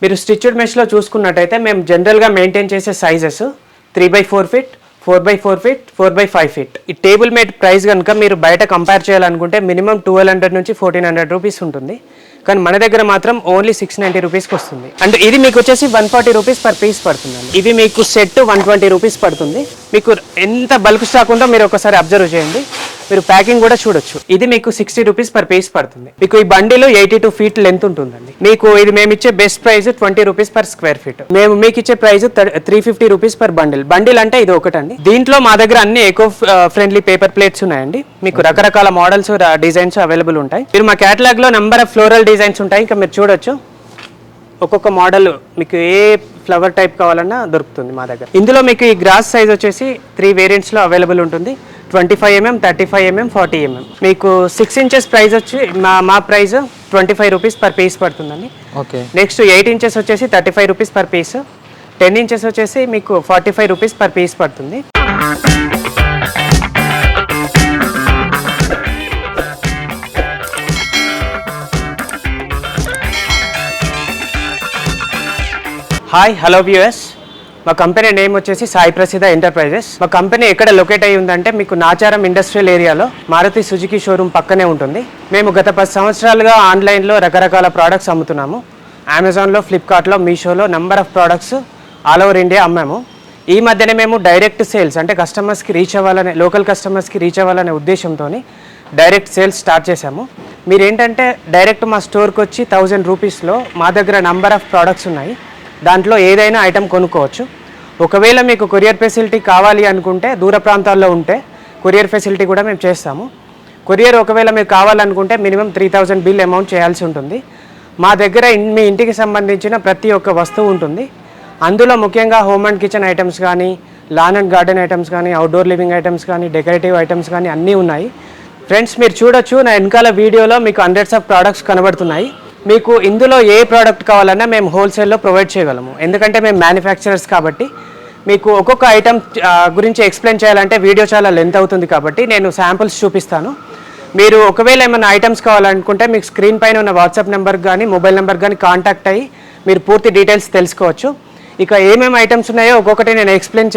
మీరు స్టిచ్డ్ మెష్లో చూసుకున్నట్టయితే మేము జనరల్గా మెయింటైన్ చేసే సైజెస్ 3/4 ఫీట్, 4/4 ఫీట్, 4/5 ఫీట్. ఈ టేబుల్ మేట్ ప్రైస్ కనుక మీరు బయట కంపేర్ చేయాలనుకుంటే మినిమం 1200 నుంచి 1400 రూపీస్ ఉంటుంది. కానీ మన దగ్గర మాత్రం ఓన్లీ 690 రూపీస్కి వస్తుంది. అండ్ ఇది మీకు వచ్చేసి 140 రూపీస్ పర్ పీస్ పడుతుందండి. ఇవి మీకు సెట్ 120 రూపీస్ పడుతుంది. మీకు ఎంత బల్క్ స్టాక్ ఉందో మీరు ఒకసారి అబ్జర్వ్ చేయండి. మీరు ప్యాకింగ్ కూడా చూడొచ్చు. ఇది మీకు 60 రూపీస్ పర్ పీస్ పడుతుంది. మీకు ఈ బండిలో 82 ఫీట్ లెంత్ ఉంటుందండి. మీకు ఇది మేము ఇచ్చే best price 20 rupees per square feet. మేము మీకు ఇచ్చే price 350 rupees per bundle. Bundle అంటే ఇది ఒకటండి. దీంట్లో మా దగ్గర అన్ని ఎకో ఫ్రెండ్లీ పేపర్ ప్లేట్స్ ఉన్నాయండి. మీకు రకరకాల మోడల్స్, డిజైన్స్ అవైలబుల్ ఉంటాయి. మీరు మా క్యాటలాగ్ లో నెంబర్ ఆఫ్ ఫ్లోరల్ డిజైన్స్ ఉంటాయి. ఇంకా మీరు చూడొచ్చు ఒక్కొక్క మోడల్ మీకు ఏ ఫ్లవర్ టైప్ కావాలన్నా దొరుకుతుంది మా దగ్గర. ఇందులో మీకు ఈ గ్రాస్ సైజ్ వచ్చేసి 3 వేరియంట్స్లో అవైలబుల్ ఉంటుంది. 25 mm, 35 mm, 40 mm. మీకు 6 ఇంచెస్ ప్రైస్ వచ్చి మా ప్రైస్ 25 రూపీస్ పర్ పీస్ పడుతుందండి. ఓకే. నెక్స్ట్ 8 ఇంచెస్ వచ్చేసి 35 రూపీస్ పర్ పీస్. 10 ఇంచెస్ వచ్చేసి మీకు 45 రూపీస్ పర్ పీస్ పడుతుంది. Hi, hello viewers. మా కంపెనీ నేమ్ వచ్చేసి సాయి ప్రసిద్ధ ఎంటర్ప్రైజెస్. మా కంపెనీ ఎక్కడ లొకేట్ అయ్యి ఉందంటే మీకు నాచారం ఇండస్ట్రియల్ ఏరియాలో మారుతి సుజుకి షోరూమ్ పక్కనే ఉంటుంది. మేము గత 10 సంవత్సరాలుగా ఆన్లైన్లో రకరకాల ప్రోడక్ట్స్ అమ్ముతున్నాము. అమెజాన్లో, ఫ్లిప్కార్ట్లో, మీషోలో number of products all over India అమ్మాము. ఈ మధ్యనే మేము డైరెక్ట్ సేల్స్ అంటే కస్టమర్స్కి రీచ్ అవ్వాలనే, లోకల్ కస్టమర్స్కి రీచ్ అవ్వాలనే ఉద్దేశంతో డైరెక్ట్ సేల్స్ స్టార్ట్ చేశాము. మీరేంటంటే డైరెక్ట్ మా స్టోర్కి వచ్చి 1000 రూపీస్లో మా దగ్గర నెంబర్ ఆఫ్ ప్రోడక్ట్స్ ఉన్నాయి. దాంట్లో ఏదైనా ఐటెం కొనుక్కోవచ్చు. ఒకవేళ మీకు కొరియర్ ఫెసిలిటీ కావాలి అనుకుంటే దూర ప్రాంతాల్లో ఉంటే కొరియర్ ఫెసిలిటీ కూడా మేము చేస్తాము. కొరియర్ ఒకవేళ మీకు కావాలనుకుంటే మినిమం 3000 బిల్ అమౌంట్ చేయాల్సి ఉంటుంది. మా దగ్గర మీ ఇంటికి సంబంధించిన ప్రతి ఒక్క వస్తువు ఉంటుంది. అందులో ముఖ్యంగా హోమ్ అండ్ కిచెన్ ఐటమ్స్ కానీ, లాన్ అండ్ గార్డెన్ ఐటమ్స్ కానీ, అవుట్డోర్ లివింగ్ ఐటమ్స్ కానీ, డెకరేటివ్ ఐటమ్స్ కానీ అన్నీ ఉన్నాయి. ఫ్రెండ్స్, మీరు చూడొచ్చు నా వెనకాల వీడియోలో మీకు హండ్రెడ్స్ ఆఫ్ ప్రోడక్ట్స్ కనబడుతున్నాయి. మీకు ఇందులో ఏ ప్రోడక్ట్ కావాలన్నా మేము హోల్సేల్లో ప్రొవైడ్ చేయగలము. ఎందుకంటే మేము మ్యానుఫ్యాక్చరర్స్ కాబట్టి మీకు ఒక్కొక్క ఐటమ్ గురించి ఎక్స్ప్లెయిన్ చేయాలంటే వీడియో చాలా లెంత్ అవుతుంది. కాబట్టి నేను శాంపుల్స్ చూపిస్తాను. మీరు ఒకవేళ ఏమైనా ఐటమ్స్ కావాలనుకుంటే మీకు స్క్రీన్ పైన ఉన్న వాట్సాప్ నెంబర్కి కానీ, మొబైల్ నెంబర్ కానీ కాంటాక్ట్ అయ్యి మీరు పూర్తి డీటెయిల్స్ తెలుసుకోవచ్చు. ఇక ఏమేమి ఐటమ్స్ ఉన్నాయో ఒక్కొక్కటి నేను ఎక్స్ప్లెయిన్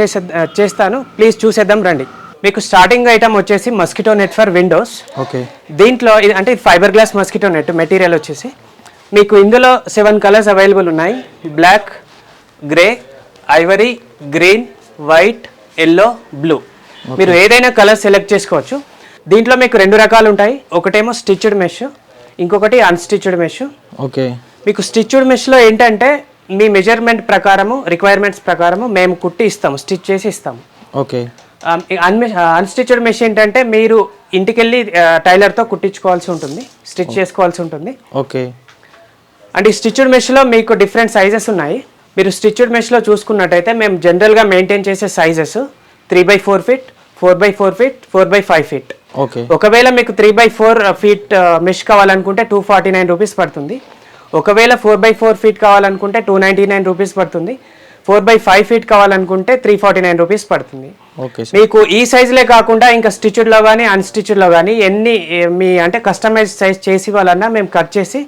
చేస్తాను. ప్లీజ్ చూసేద్దాం రండి. మీకు స్టార్టింగ్ ఐటమ్ వచ్చేసి mosquito net for windows. Okay. దీంట్లో అంటే fibre glass mosquito net material వచ్చేసి మీకు ఇందులో 7 కలర్స్ అవైలబుల్ ఉన్నాయి. Black, grey, ivory, green, white, yellow, blue. మీరు ఏదైనా కలర్ సెలెక్ట్ చేసుకోవచ్చు. దీంట్లో మీకు 2 రకాలు ఉంటాయి. ఒకటేమో స్టిచ్డ్ మెష్, ఇంకొకటి అన్స్టిచ్డ్ మెష్. ఓకే. మీకు స్టిచ్డ్ మెష్లో ఏంటంటే మీ మెజర్మెంట్ ప్రకారము, రిక్వైర్మెంట్స్ ప్రకారము మేము కుట్టి ఇస్తాము, స్టిచ్ చేసి ఇస్తాము. ఓకే. అన్స్టిచ్డ్ మెష్ ఏంటంటే మీరు ఇంటికెళ్ళి టైలర్తో కుట్టించుకోవాల్సి ఉంటుంది, స్టిచ్ చేసుకోవాల్సి ఉంటుంది. ఓకే. అండ్ ఈ స్టిచ్డ్ మెష్లో మీకు డిఫరెంట్ సైజెస్ ఉన్నాయి. మీరు స్టిచ్డ్ మెష్లో చూసుకున్నట్టయితే మేము జనరల్గా మెయింటైన్ చేసే sizes 3/4 feet, 4/4 feet, 4/5 feet. Okay. ఒకవేళ మీకు 3/4 ఫీట్ మెష్ కావాలనుకుంటే 249 రూపీస్ పడుతుంది. ఒకవేళ 4/4 ఫీట్ కావాలనుకుంటే 299 రూపీస్ పడుతుంది. 4/5 ఫీట్ కావాలనుకుంటే 349 రూపీస్ పడుతుంది. మీకు ఈ సైజులే కాకుండా ఇంకా స్టిచ్డ్లో కానీ, అన్స్టిచ్డ్లో కానీ ఎన్ని మీ అంటే కస్టమైజ్ సైజ్ చేసి వాళ్ళన్నా మేము కట్ చేసి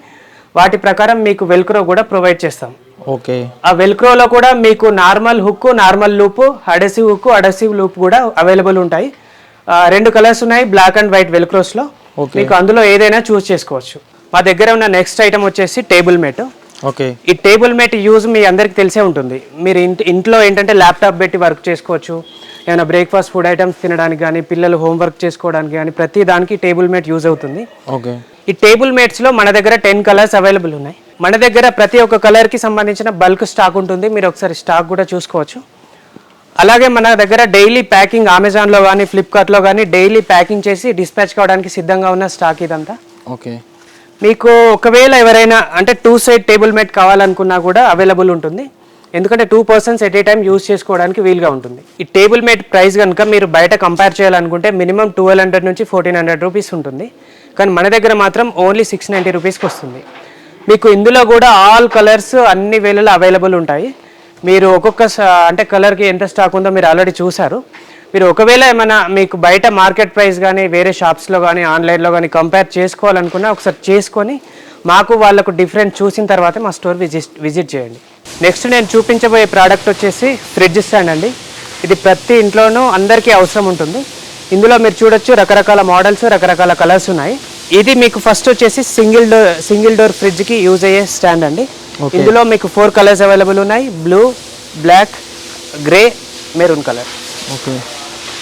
వాటి ప్రకారం మీకు వెల్క్రో కూడా ప్రొవైడ్ చేస్తాం. ఓకే. ఆ వెల్క్రోలో కూడా మీకు normal hook, normal loop, adhesive hook, adhesive loop కూడా అవైలబుల్ ఉంటాయి. 2 కలర్స్ ఉన్నాయి బ్లాక్ అండ్ వైట్ వెల్క్రోస్లో. మీకు అందులో ఏదైనా చూస్ చేసుకోవచ్చు. మా దగ్గర ఉన్న నెక్స్ట్ ఐటమ్ వచ్చేసి టేబుల్ మేట్. ఓకే. ఈ టేబుల్ మేట్ యూజ్ మీ అందరికి తెలిసే ఉంటుంది. మీరు ఇంట్లో ఏంటంటే ల్యాప్టాప్ పెట్టి వర్క్ చేసుకోవచ్చు. ఏమైనా బ్రేక్ఫాస్ట్, ఫుడ్ ఐటమ్స్ తినడానికి కానీ, పిల్లలు హోంవర్క్ చేసుకోవడానికి కానీ ప్రతి దానికి టేబుల్ మేట్ యూజ్ అవుతుంది. ఓకే. ఈ టేబుల్ మేట్స్లో మన దగ్గర 10 కలర్స్ అవైలబుల్ ఉన్నాయి. మన దగ్గర ప్రతి ఒక్క కలర్కి సంబంధించిన బల్క్ స్టాక్ ఉంటుంది. మీరు ఒకసారి స్టాక్ కూడా చూసుకోవచ్చు. అలాగే మన దగ్గర డైలీ ప్యాకింగ్ అమెజాన్లో కానీ, ఫ్లిప్కార్ట్లో కానీ డైలీ ప్యాకింగ్ చేసి డిస్పాచ్ కావడానికి సిద్ధంగా ఉన్న స్టాక్ ఇదంతా. ఓకే. మీకు ఒకవేళ ఎవరైనా అంటే 2 సైడ్ టేబుల్ మేట్ కావాలనుకున్నా కూడా అవైలబుల్ ఉంటుంది. ఎందుకంటే 2 persons at a time use చేసుకోవడానికి వీలుగా ఉంటుంది. ఈ టేబుల్ మేట్ ప్రైస్ కనుక మీరు బయట కంపేర్ చేయాలనుకుంటే మినిమం 1200 నుంచి 1400 రూపీస్ ఉంటుంది. కానీ మన దగ్గర మాత్రం ఓన్లీ 690 రూపీస్కి వస్తుంది. మీకు ఇందులో కూడా ఆల్ కలర్స్ అన్ని వేళల్లో అవైలబుల్ ఉంటాయి. మీరు ఒక్కొక్క అంటే కలర్కి ఎంత స్టాక్ ఉందో మీరు ఆల్రెడీ చూసారు. మీరు ఒకవేళ ఏమైనా మీకు బయట మార్కెట్ ప్రైస్ కానీ, వేరే షాప్స్లో కానీ, ఆన్లైన్లో కానీ కంపేర్ చేసుకోవాలనుకున్నా ఒకసారి చేసుకొని మాకు వాళ్ళకు డిఫరెంట్ చూసిన తర్వాత మా స్టోర్ విజిట్ చేయండి. నెక్స్ట్ నేను చూపించబోయే ప్రోడక్ట్ వచ్చేసి ఫ్రిడ్జ్ స్టాండ్ అండి. ఇది ప్రతి ఇంట్లోనూ అందరికీ అవసరం ఉంటుంది. ఇందులో మీరు చూడొచ్చు రకరకాల మోడల్స్, రకరకాల కలర్స్ ఉన్నాయి. ఇది మీకు ఫస్ట్ వచ్చేసి సింగిల్ డోర్ ఫ్రిడ్జ్కి యూజ్ అయ్యే స్టాండ్ అండి. ఇందులో మీకు 4 కలర్స్ అవైలబుల్ ఉన్నాయి. Blue, black, grey, maroon colour. Okay.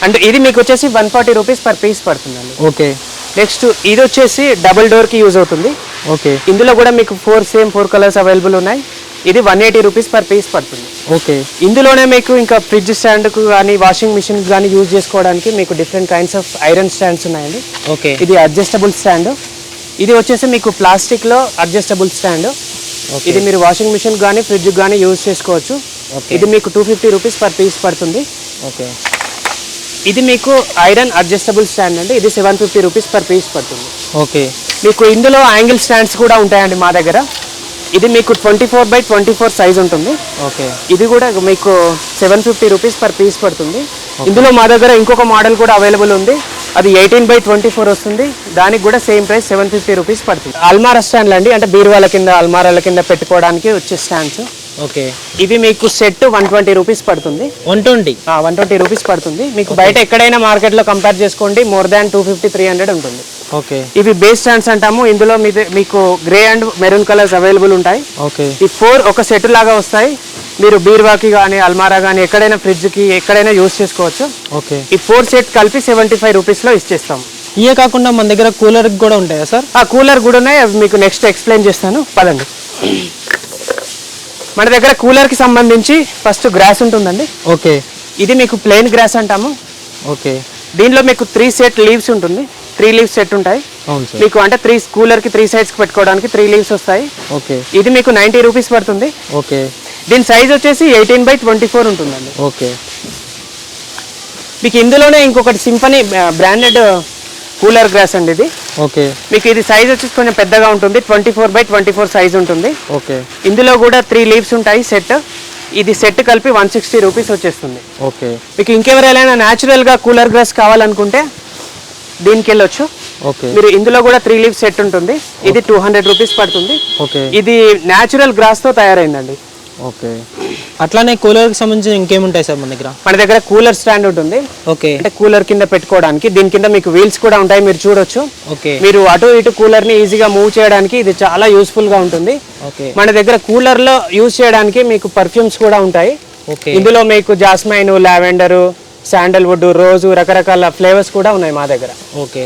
And ఇది మీకు వచ్చేసి 140 రూపీస్ పర్ పీస్ పడుతుందండి. ఓకే. నెక్స్ట్ ఇది వచ్చేసి డబుల్ డోర్కి యూజ్ అవుతుంది. ఓకే. ఇందులో కూడా మీకు 4 కలర్స్ అవైలబుల్ ఉన్నాయి. ఇది 180 రూపీస్ పర్ పీస్ పడుతుంది. ఓకే. ఇందులోనే మీకు ఇంకా ఫ్రిడ్జ్ స్టాండ్కు కానీ వాషింగ్ మిషన్ కానీ యూజ్ చేసుకోవడానికి మీకు different kinds of iron stands ఉన్నాయండి. ఓకే. ఇది అడ్జస్టబుల్ స్టాండ్. ఇది వచ్చేసి మీకు ప్లాస్టిక్లో అడ్జస్టబుల్ స్టాండ్. ఇది మీరు వాషింగ్ మిషన్ కానీ ఫ్రిడ్జ్ కానీ యూజ్ చేసుకోవచ్చు. ఇది మీకు 250 రూపీస్ పర్ పీస్ పడుతుంది. ఓకే. ఇది మీకు ఐరన్ అడ్జస్టబుల్ స్టాండ్ అండి. ఇది 750 రూపీస్ పర్ పీస్ పడుతుంది. ఓకే. మీకు ఇందులో యాంగిల్ స్టాండ్స్ కూడా ఉంటాయండి మా దగ్గర. ఇది మీకు 24x24 సైజ్ ఉంటుంది. ఓకే. ఇది కూడా మీకు 750 రూపీస్ పర్ పీస్ పడుతుంది. ఇందులో మా దగ్గర ఇంకొక మోడల్ కూడా అవైలబుల్ ఉంది. అది 18x24 వస్తుంది. దానికి కూడా సేమ్ ప్రైస్ 750 రూపీస్ పడుతుంది. అల్మారా స్టాండ్లు అండి, అంటే బీరువాల కింద అల్మారాల కింద పెట్టుకోవడానికి వచ్చే స్టాండ్స్. ఓకే. ఇవి మీకు సెట్ 120 రూపీస్ పడుతుంది. 120 రూపీస్ పడుతుంది. మీకు బయట ఎక్కడైనా మార్కెట్లో కంపేర్ చేసుకోండి, మోర్ దాన్ 250-300 ఉంటుంది. ఓకే. ఇవి బేస్ స్టాండ్స్ అంటాము. ఇందులో మీకు grey and maroon colours available ఉంటాయి. ఓకే. ఈ 4 ఒక సెట్ లాగా వస్తాయి. మీరు బీరువాకి కానీ అల్మారా కానీ ఎక్కడైనా ఫ్రిడ్జ్కి ఎక్కడైనా యూజ్ చేసుకోవచ్చు. ఓకే. ఈ 4 సెట్ కలిపి 75 రూపీస్లో ఇచ్చేస్తాం. ఇవే కాకుండా మన దగ్గర కూలర్ కూడా ఉంటాయా సార్? ఆ కూలర్ కూడా ఉన్నాయి. అవి మీకు నెక్స్ట్ ఎక్స్ప్లెయిన్ చేస్తాను, పదండి. మన దగ్గర కూలర్కి సంబంధించి ఫస్ట్ గ్రాస్ ఉంటుందండి. ఓకే. ఇది మీకు ప్లెయిన్ గ్రాస్ అంటాము. ఓకే. దీనిలో మీకు 3 సెట్ లీవ్స్ ఉంటుంది. 3 లీవ్స్ సెట్ ఉంటాయి. అవును సార్. మీకు అంటే కూలర్కి 3 సైడ్స్కి పెట్టుకోవడానికి 3 లీవ్స్ వస్తాయి. ఓకే. ఇది మీకు 90 రూపీస్ పడుతుంది. ఓకే. దీని సైజ్ వచ్చేసి 18x24 ఉంటుందండి. ఓకే. మీకు ఇందులోనే ఇంకొకటి సింఫనీ బ్రాండెడ్ కూలర్ గ్రాస్ అండి ఇది. ఓకే. మీకు ఇది సైజ్ వచ్చేసి కొంచెం పెద్దగా ఉంటుంది. 24x24 సైజ్ ఉంటుంది. ఓకే. ఇందులో కూడా 3 లీవ్స్ ఉంటాయి సెట్. ఇది సెట్ కలిపి 160 రూపీస్ వచ్చేస్తుంది. ఓకే. మీకు ఇంకెవరైనా న్యాచురల్గా కూలర్ గ్రాస్ కావాలనుకుంటే దీనికి వెళ్ళొచ్చు. ఓకే. మీరు ఇందులో కూడా 3 లీవ్స్ సెట్ ఉంటుంది. ఇది 200 రూపీస్ పడుతుంది. ఓకే. ఇది న్యాచురల్ గ్రాస్తో తయారైందండి. ఓకే. అట్లానే కూలర్కి సంబంధించి ఇంకేముంటాయి సార్ మన దగ్గర? మన దగ్గర కూలర్ స్టాండ్ ఉంటుంది. ఓకే. అంటే కూలర్ కింద పెట్టుకోవడానికి. దీని కింద మీకు వీల్స్ కూడా ఉంటాయి, మీరు చూడొచ్చు. ఓకే. మీరు అటు ఇటు కూలర్ని ఈజీగా మూవ్ చేయడానికి ఇది చాలా యూస్ఫుల్గా ఉంటుంది. ఓకే. మన దగ్గర కూలర్లో యూజ్ చేయడానికి మీకు పర్ఫ్యూమ్స్ కూడా ఉంటాయి. ఓకే. ఇందులో మీకు జాస్మైన్, లావెండర్, శాండల్వుడ్, రోజు రకరకాల ఫ్లేవర్స్ కూడా ఉన్నాయి మా దగ్గర. ఓకే.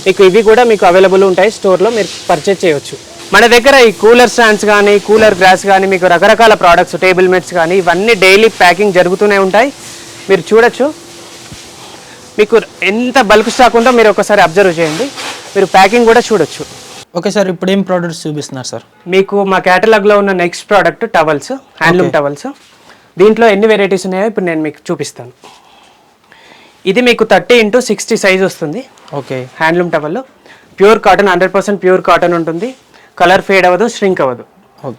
మీకు ఇవి కూడా మీకు అవైలబుల్ ఉంటాయి స్టోర్లో, మీరు పర్చేజ్ చేయొచ్చు. మన దగ్గర ఈ కూలర్ స్టాండ్స్ కానీ కూలర్ గ్రాస్ కానీ మీకు రకరకాల ప్రోడక్ట్స్, టేబుల్ మేట్స్ కానీ ఇవన్నీ డైలీ ప్యాకింగ్ జరుగుతూనే ఉంటాయి. మీరు చూడొచ్చు. మీకు ఎంత బల్క్ స్టాక్ ఉందో మీరు ఒకసారి అబ్జర్వ్ చేయండి. మీరు ప్యాకింగ్ కూడా చూడొచ్చు. ఓకే సార్, ఇప్పుడు ఏం ప్రోడక్ట్స్ చూపిస్తున్నారు సార్? మీకు మా క్యాటలాగ్లో ఉన్న next product towels, handloom towels. దీంట్లో ఎన్ని వెరైటీస్ ఉన్నాయో ఇప్పుడు నేను మీకు చూపిస్తాను. ఇది మీకు 30x60 సైజ్ వస్తుంది. Okay. Handloom towel pure cotton, 100% pure cotton ఉంటుంది. కలర్ ఫేడ్ అవ్వదు, ష్రింక్ అవ్వదు.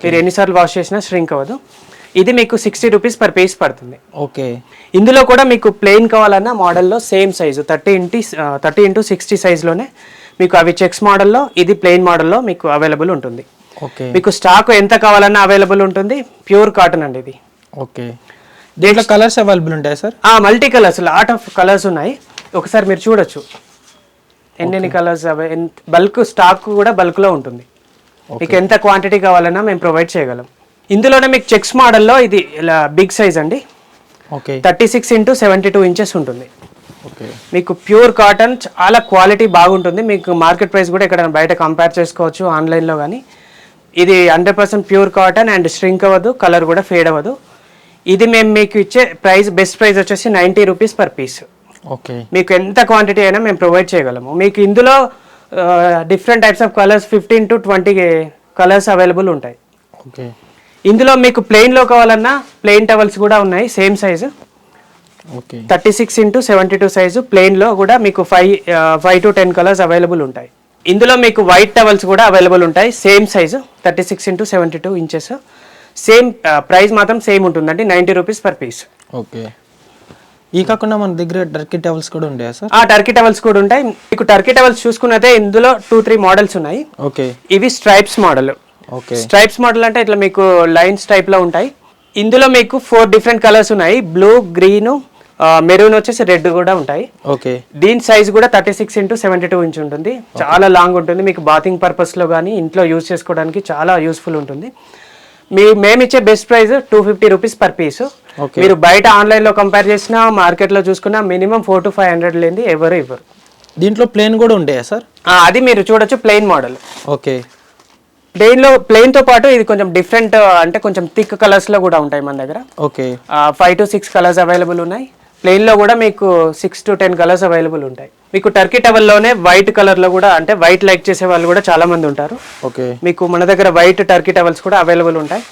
మీరు ఎన్నిసార్లు వాష్ చేసినా ష్రింక్ అవ్వదు. ఇది మీకు 60 రూపీస్ పర్ పీస్ పడుతుంది. ఓకే. ఇందులో కూడా మీకు ప్లెయిన్ కావాలన్న మోడల్లో సేమ్ సైజు 30x60 సైజ్లోనే మీకు అవి చెక్స్ మోడల్లో, ఇది ప్లెయిన్ మోడల్లో మీకు అవైలబుల్ ఉంటుంది. ఓకే. మీకు స్టాక్ ఎంత కావాలన్నా అవైలబుల్ ఉంటుంది. ప్యూర్ కాటన్ అండి ఇది. ఓకే. దీంట్లో కలర్స్ అవైలబుల్ ఉంటాయా sir? Multi colours, lot of colours ఉన్నాయి. ఒకసారి మీరు చూడొచ్చు ఎన్ని కలర్స్. బల్క్ స్టాక్ కూడా బల్క్లో ఉంటుంది. మీకు ఎంత క్వాంటిటీ కావాలన్నా మేము ప్రొవైడ్ చేయగలం. ఇందులోనే మీకు చెక్స్ మోడల్లో ఇది ఇలా బిగ్ సైజ్ అండి. ఓకే. 36x72 ఇంచెస్ ఉంటుంది. ఓకే. మీకు ప్యూర్ కాటన్, చాలా క్వాలిటీ బాగుంటుంది. మీకు మార్కెట్ ప్రైస్ కూడా ఇక్కడ బయట కంపేర్ చేసుకోవచ్చు ఆన్లైన్లో కానీ. ఇది 100% ప్యూర్ కాటన్ అండ్ ష్రింక్ అవ్వదు, కలర్ కూడా ఫేడ్ అవ్వదు. ఇది మేము మీకు ఇచ్చే ప్రైస్, బెస్ట్ ప్రైస్ వచ్చేసి 90 రూపీస్ పర్ పీస్. ఓకే. మీకు ఎంత క్వాంటిటీ అయినా మేము ప్రొవైడ్ చేయగలము. మీకు ఇందులో different types of colours 15 to 20 colours available ఉంటాయి. ఓకే. ఇందులో మీకు ప్లెయిన్లో కావాలన్నా ప్లెయిన్ టవల్స్ కూడా ఉన్నాయి same size. Okay. 36x72 size ప్లెయిన్లో కూడా మీకు 5 to 10 కలర్స్ అవైలబుల్ ఉంటాయి. ఇందులో మీకు వైట్ టవల్స్ కూడా అవైలబుల్ ఉంటాయి same size 36x72 inches. Same price మాత్రం సేమ్ ఉంటుందండి, 90 రూపీస్ పర్ పీస్. ఓకే. ఈ కాకుండా మన దగ్గర టర్కీ టవల్స్ కూడా ఉంటాయా సార్? టర్కీ టవల్స్ కూడా ఉంటాయి. మీకు టర్కీ టవల్స్ చూసుకున్నదే ఇందులో 2-3 మోడల్స్ ఉన్నాయి. ఓకే. ఇవి stripes model. Okay. Stripes model అంటే ఇట్లా మీకు లైన్స్ టైప్ లో ఉంటాయి. ఇందులో మీకు 4 డిఫరెంట్ కలర్స్ ఉన్నాయి. బ్లూ, గ్రీన్, మెరూన్ వచ్చేసి రెడ్ కూడా ఉంటాయి. ఓకే. దీని సైజ్ కూడా 36x72 ఇంచ్ ఉంటుంది. చాలా లాంగ్ ఉంటుంది. మీకు బాతింగ్ పర్పస్ లో కానీ ఇంట్లో యూజ్ చేసుకోవడానికి చాలా యూస్ఫుల్ ఉంటుంది. మేము ఇచ్చే best price 250 rupees per piece. మీరు బయట ఆన్లైన్ లో కంపేర్ చేసినా మార్కెట్ లో చూసుకున్నా మినిమం 400 to 500 లేని ఎవరు ఇవ్వరు. దీంట్లో ప్లేన్ కూడా ఉంటాయా సార్? అది మీరు చూడొచ్చు, ప్లెయిన్ మోడల్. ఓకే. ప్లెయిన్ తో పాటు ఇది కొంచెం డిఫరెంట్, అంటే కొంచెం థిక్ కలర్స్ లో కూడా ఉంటాయి మన దగ్గర. ఓకే. 5 to 6 కలర్స్ అవైలబుల్ ఉన్నాయి. ప్లెయిన్ లో కూడా మీకు 6 to 10 కలర్స్ అవైలబుల్ ఉంటాయి. మీకు టర్కీ టవల్ లోనే వైట్ కలర్ లో కూడా, అంటే వైట్ లైక్ చేసే వాళ్ళు కూడా చాలా మంది ఉంటారు. ఓకే. మీకు మన దగ్గర వైట్ టర్కీ టవల్స్ కూడా అవైలబుల్ ఉంటాయి.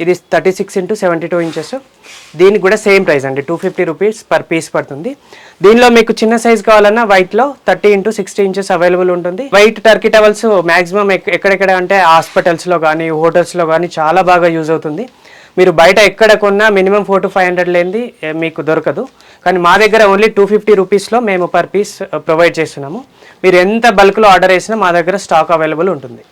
ఇది 36x72 ఇంచెస్. దీనికి కూడా సేమ్ ప్రైస్ అండి, 250 రూపీస్ పర్ పీస్ పడుతుంది. దీనిలో మీకు చిన్న సైజ్ కావాలన్నా వైట్ లో 30x60 ఇంచెస్ అవైలబుల్ ఉంటుంది. వైట్ టర్కీ టవల్స్ మాక్సిమం ఎక్కడెక్కడ అంటే హాస్పిటల్స్ లో కానీ హోటల్స్ లో కానీ చాలా బాగా యూజ్ అవుతుంది. మీరు బయట ఎక్కడ కొన్నా మినిమం 400 to 500 లేనిది మీకు దొరకదు. కానీ మా దగ్గర ఓన్లీ 250 రూపీస్లో మేము పర్ పీస్ ప్రొవైడ్ చేస్తున్నాము. మీరు ఎంత బల్క్లో ఆర్డర్ చేసినా మా దగ్గర స్టాక్ అవైలబుల్ ఉంటుంది.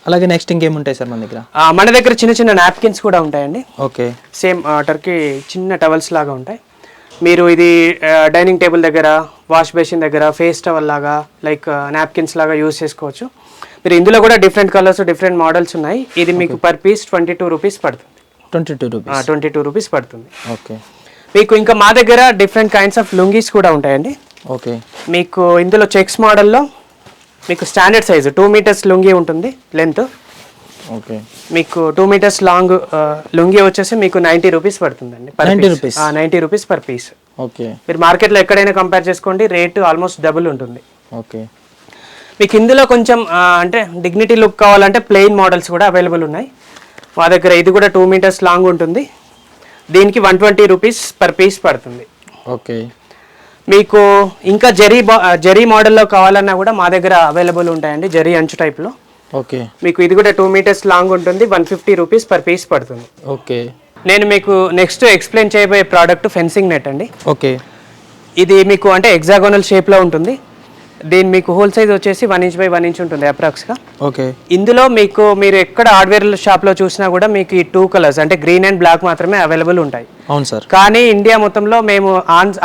అలాగే నెక్స్ట్ ఇంకేముంటాయి సార్ మన దగ్గర? మన దగ్గర చిన్న చిన్న నాప్కిన్స్ కూడా ఉంటాయండి. ఓకే. సేమ్ టర్కీ చిన్న టవల్స్ లాగా ఉంటాయి. మీరు ఇది డైనింగ్ టేబుల్ దగ్గర, వాష్ బేసిన్ దగ్గర ఫేస్ టవల్ లాగా లైక్ నాప్కిన్స్ లాగా యూజ్ చేసుకోవచ్చు. మీరు ఇందులో కూడా డిఫరెంట్ కలర్స్, డిఫరెంట్ మోడల్స్ ఉన్నాయి. ఇది మీకు పర్ పీస్ 22 రూపీస్ పడుతుంది. 22 రూపీస్ పడుతుంది. ఓకే. మీకు ఇంకా మా దగ్గర డిఫరెంట్ కైండ్స్ ఆఫ్ లుంగీస్ కూడా ఉంటాయండి. ఓకే. మీకు ఇందులో చెక్స్ మోడల్లో మీకు స్టాండర్డ్ సైజు 2 మీటర్స్ లుంగీ ఉంటుంది లెంత్. ఓకే. మీకు 2 మీటర్స్ లాంగ్ లుంగీ వచ్చేసి మీకు 90 రూపీస్ పడుతుందండి. 90 రూపీస్ పర్ పీస్. ఓకే. మీరు మార్కెట్లో ఎక్కడైనా కంపేర్ చేసుకోండి, రేటు ఆల్మోస్ట్ డబుల్ ఉంటుంది. ఓకే. మీకు ఇందులో కొంచెం అంటే డిగ్నిటీ లుక్ కావాలంటే ప్లెయిన్ మోడల్స్ కూడా అవైలబుల్ ఉన్నాయి మా దగ్గర. ఇది కూడా 2 మీటర్స్ లాంగ్ ఉంటుంది. దీనికి 120 రూపీస్ పర్ పీస్ పడుతుంది. ఓకే. మీకు ఇంకా జరీ మోడల్లో కావాలన్నా కూడా మా దగ్గర అవైలబుల్ ఉంటాయండి, జరీ అంచు టైప్లో. ఓకే. మీకు ఇది కూడా 2 మీటర్స్ లాంగ్ ఉంటుంది. 150 రూపీస్ పర్ పీస్ పడుతుంది. ఓకే. నేను మీకు నెక్స్ట్ ఎక్స్ప్లెయిన్ చేయబోయే ప్రోడక్ట్ ఫెన్సింగ్ నెట్ అండి. ఓకే. ఇది మీకు అంటే హెక్సాగోనల్ షేప్లో ఉంటుంది. దీని మీకు హోల్ సైజ్ వచ్చేసి 1 inch by 1 inch ఉంటుంది అప్రాక్స్గా. ఓకే. ఇందులో మీకు మీరు ఎక్కడ హార్డ్వేర్ షాప్లో చూసినా కూడా మీకు ఈ 2 కలర్స్ అంటే గ్రీన్ అండ్ బ్లాక్ మాత్రమే అవైలబుల్ ఉంటాయి. అవును సార్. కానీ ఇండియా మొత్తంలో మేము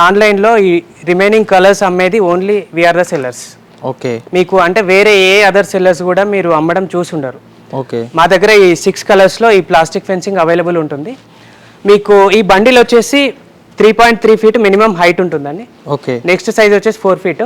ఆన్లైన్లో ఈ రిమైనింగ్ కలర్స్ అమ్మేది only we are the sellers. Okay. మీకు అంటే వేరే ఏ అదర్ సెల్లర్స్ కూడా మీరు అమ్మడం చూసి ఉండరు. ఓకే. మా దగ్గర ఈ 6 కలర్స్లో ఈ ప్లాస్టిక్ ఫెన్సింగ్ అవైలబుల్ ఉంటుంది. మీకు ఈ బండిల్ వచ్చేసి 3.3 feet మినిమం హైట్ ఉంటుందండి. ఓకే. నెక్స్ట్ సైజ్ వచ్చేసి 4 feet,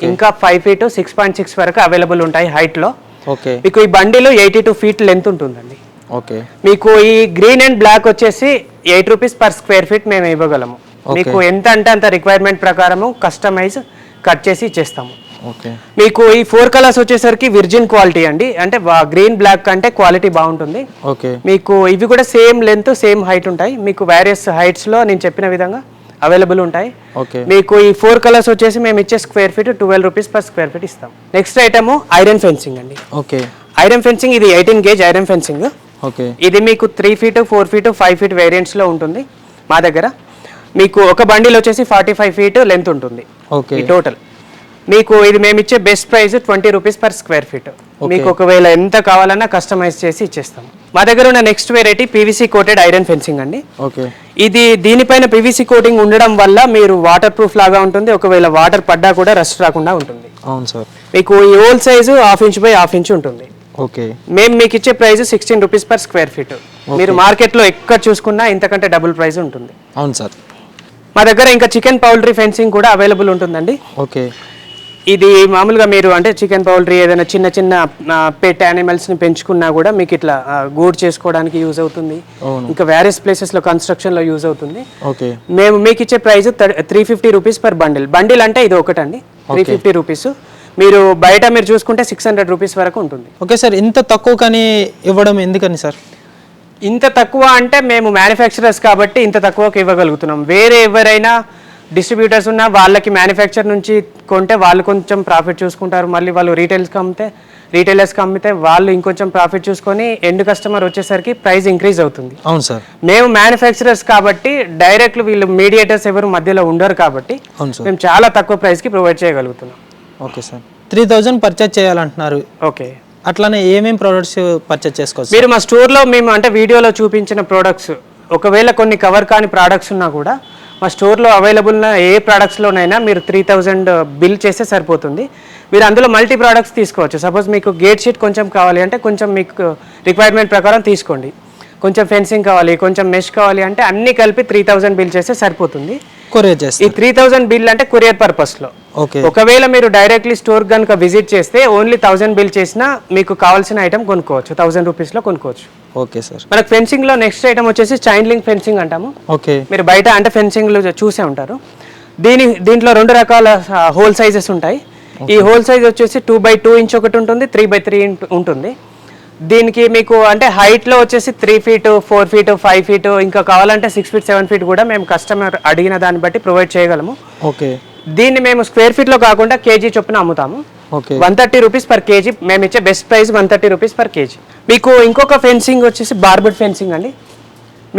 ఇంకా 5 feet 6.6 వరకు అవైలబుల్ ఉంటాయి హైట్లో. ఓకే. మీకు ఈ బండిలో 82 feet లెంత్ ఉంటుందండి. ఓకే. మీకు ఈ గ్రీన్ అండ్ బ్లాక్ వచ్చేసి 8 రూపీస్ పర్ స్క్వేర్ ఫీట్ మేము ఇవ్వగలము. మీకు ఎంత అంటే అంత రిక్వైర్మెంట్ ప్రకారము కస్టమైజ్ కట్ చేసి ఇచ్చేస్తాము. ఓకే. మీకు ఈ 4 కలర్స్ వచ్చేసరికి విర్జిన్ క్వాలిటీ అండి, అంటే గ్రీన్ బ్లాక్ కంటే క్వాలిటీ బాగుంటుంది. ఓకే. మీకు ఇవి కూడా సేమ్ లెంత్ సేమ్ హైట్ ఉంటాయి. మీకు వేరియస్ హైట్స్లో నేను చెప్పిన విధంగా అవైలబుల్ ఉంటాయి. ఓకే. మీకు ఈ 4 కలర్స్ వచ్చేసి మేము ఇచ్చే square feet 12 rupees per square feet ఇస్తాం. నెక్స్ట్ ఐటమ్ ఐరన్ ఫెన్సింగ్ అండి. ఓకే. ఐరన్ ఫెన్సింగ్ ఇది 18 gauge ఐరన్ ఫెన్సింగ్. ఓకే. ఇది మీకు 3 feet 4 feet 5 feet వేరియంట్స్లో ఉంటుంది మా దగ్గర. మీకు ఒక బండిల్ వచ్చేసి 45 feet లెంత్ ఉంటుంది. ఓకే. ఈ టోటల్ మీకు ఇది మేము ఇచ్చే best price 20 rupees per square feet. మీకు ఒకవేళ ఎంత కావాలన్నా కస్టమైజ్ చేసి ఇచ్చేస్తాం. మా దగ్గర ఉన్న next variety PVC coated iron fencing అండి. ఓకే. దీనిపైన పీవీసీ కోటింగ్ ఉండడం వల్ల మీరు వాటర్ ప్రూఫ్ లాగా ఉంటుంది. ఒకవేళ వాటర్ పడ్డా కూడా రస్ట్ రాకుండా ఉంటుంది. అవును సార్. మీకు ఈ hole size 1/2 inch by 1/2 inch ఉంటుంది. ఓకే. మేము మీకు ఇచ్చే price 16 rupees per square feet. మీరు మార్కెట్లో ఎక్కడ చూసుకున్నా ఇంతకంటే డబుల్ ప్రైస్ ఉంటుంది. అవును సార్. మా దగ్గర ఇంకా చికెన్ పౌల్ట్రీ ఫెన్సింగ్ కూడా అవైలబుల్ ఉంటుందండి. ఓకే. ఇది మామూలుగా మీరు అంటే చికెన్ పౌల్ట్రీ ఏదైనా చిన్న చిన్న పెట్ యానిమల్స్ని పెంచుకున్నా కూడా మీకు ఇట్లా గూడ్ చేసుకోవడానికి యూజ్ అవుతుంది. ఇంకా వేరియస్ ప్లేసెస్లో కన్స్ట్రక్షన్లో యూజ్ అవుతుంది. ఓకే. మేము మీకు ఇచ్చే price 350 rupees per bundle. Bundle అంటే ఇది ఒకటండి, 350 రూపీస్. మీరు బయట మీరు చూసుకుంటే 600 రూపీస్ వరకు ఉంటుంది. ఓకే సార్, ఇంత తక్కువ కానీ ఇవ్వడం ఎందుకని సార్? ఇంత తక్కువ అంటే మేము మ్యానుఫ్యాక్చరర్స్ కాబట్టి ఇంత తక్కువకి ఇవ్వగలుగుతున్నాం. వేరే ఎవరైనా డిస్ట్రిబ్యూటర్స్ ఉన్న వాళ్ళకి మ్యానుఫ్యాక్చర్ నుంచి కొంటే వాళ్ళు కొంచెం ప్రాఫిట్ చూసుకుంటారు, మళ్ళీ వాళ్ళు రీటైల్స్కి అమ్మితే రీటైలర్స్కి అమ్మితే వాళ్ళు ఇంకొంచెం ప్రాఫిట్ చూసుకొని ఎండ్ కస్టమర్ వచ్చేసరికి ప్రైస్ ఇంక్రీజ్ అవుతుంది. అవును సార్. మేము మ్యానుఫ్యాక్చరర్స్ కాబట్టి డైరెక్ట్ వీళ్ళు మీడియేటర్స్ ఎవరు మధ్యలో ఉండరు కాబట్టి అవును సార్. మేము చాలా తక్కువ ప్రైస్కి ప్రొవైడ్ చేయగలుగుతున్నాం. Okay sir. 3000 పర్చేజ్ చేయాలంటున్నారు. ఓకే, అట్లానే ఏమేమి ప్రోడక్ట్స్ పర్చేజ్ చేసుకోవచ్చు? మీరు మా స్టోర్లో మేము అంటే వీడియోలో చూపించిన ప్రోడక్ట్స్, ఒకవేళ కొన్ని కవర్ కాని ప్రోడక్ట్స్ ఉన్నా కూడా మా స్టోర్లో అవైలబుల్ ఉన్న ఏ ప్రోడక్ట్స్లోనైనా మీరు 3000 బిల్ చేస్తే సరిపోతుంది. మీరు అందులో మల్టీ ప్రోడక్ట్స్ తీసుకోవచ్చు. సపోజ్ మీకు గేట్ షీట్ కొంచెం కావాలి అంటే కొంచెం మీకు రిక్వైర్మెంట్ ప్రకారం తీసుకోండి. కొంచెం ఫెన్సింగ్ కావాలి, కొంచెం మెష్ కావాలి అంటే అన్నీ కలిపి 3000 బిల్ చేస్తే సరిపోతుంది. కొరియర్ ఈ చేస్తే 3000 బిల్ అంటే కొరియర్ పర్పస్లో. ఓకే. ఒకవేళ మీరు డైరెక్ట్లీ స్టోర్ కనుక విజిట్ చేస్తే ఓన్లీ 1000 బిల్ చేసినా మీకు కావాల్సిన ఐటమ్ కొనుక్కోవచ్చు, 1000 రూపీస్లో కొనుక్కోవచ్చు. Okay sir. మనకు ఫెన్సింగ్లో నెక్స్ట్ ఐటమ్ వచ్చేసి చైన్ లింక్ ఫెన్సింగ్ అంటాము. ఓకే. మీరు బయట అంటే ఫెన్సింగ్లో చూసే ఉంటారు. దీంట్లో 2 రకాల హోల్ సైజెస్ ఉంటాయి. ఈ హోల్ సైజ్ వచ్చేసి 2x2 ఇంచ్ ఒకటి ఉంటుంది, 3x3 ఉంటుంది. దీనికి మీకు అంటే హైట్లో వచ్చేసి 3 feet, 4 feet, 5 feet, ఇంకా కావాలంటే 6 feet, 7 feet కూడా మేము కస్టమర్ అడిగిన దాన్ని బట్టి ప్రొవైడ్ చేయగలము. ఓకే. దీన్ని మేము స్క్వేర్ ఫీట్లో కాకుండా కేజీ చొప్పున అమ్ముతాము. ఓకే. 130 rupees per KG. మేము ఇచ్చే best price 130 rupees per KG. మీకు ఇంకొక ఫెన్సింగ్ వచ్చేసి బార్బెడ్ ఫెన్సింగ్ అండి.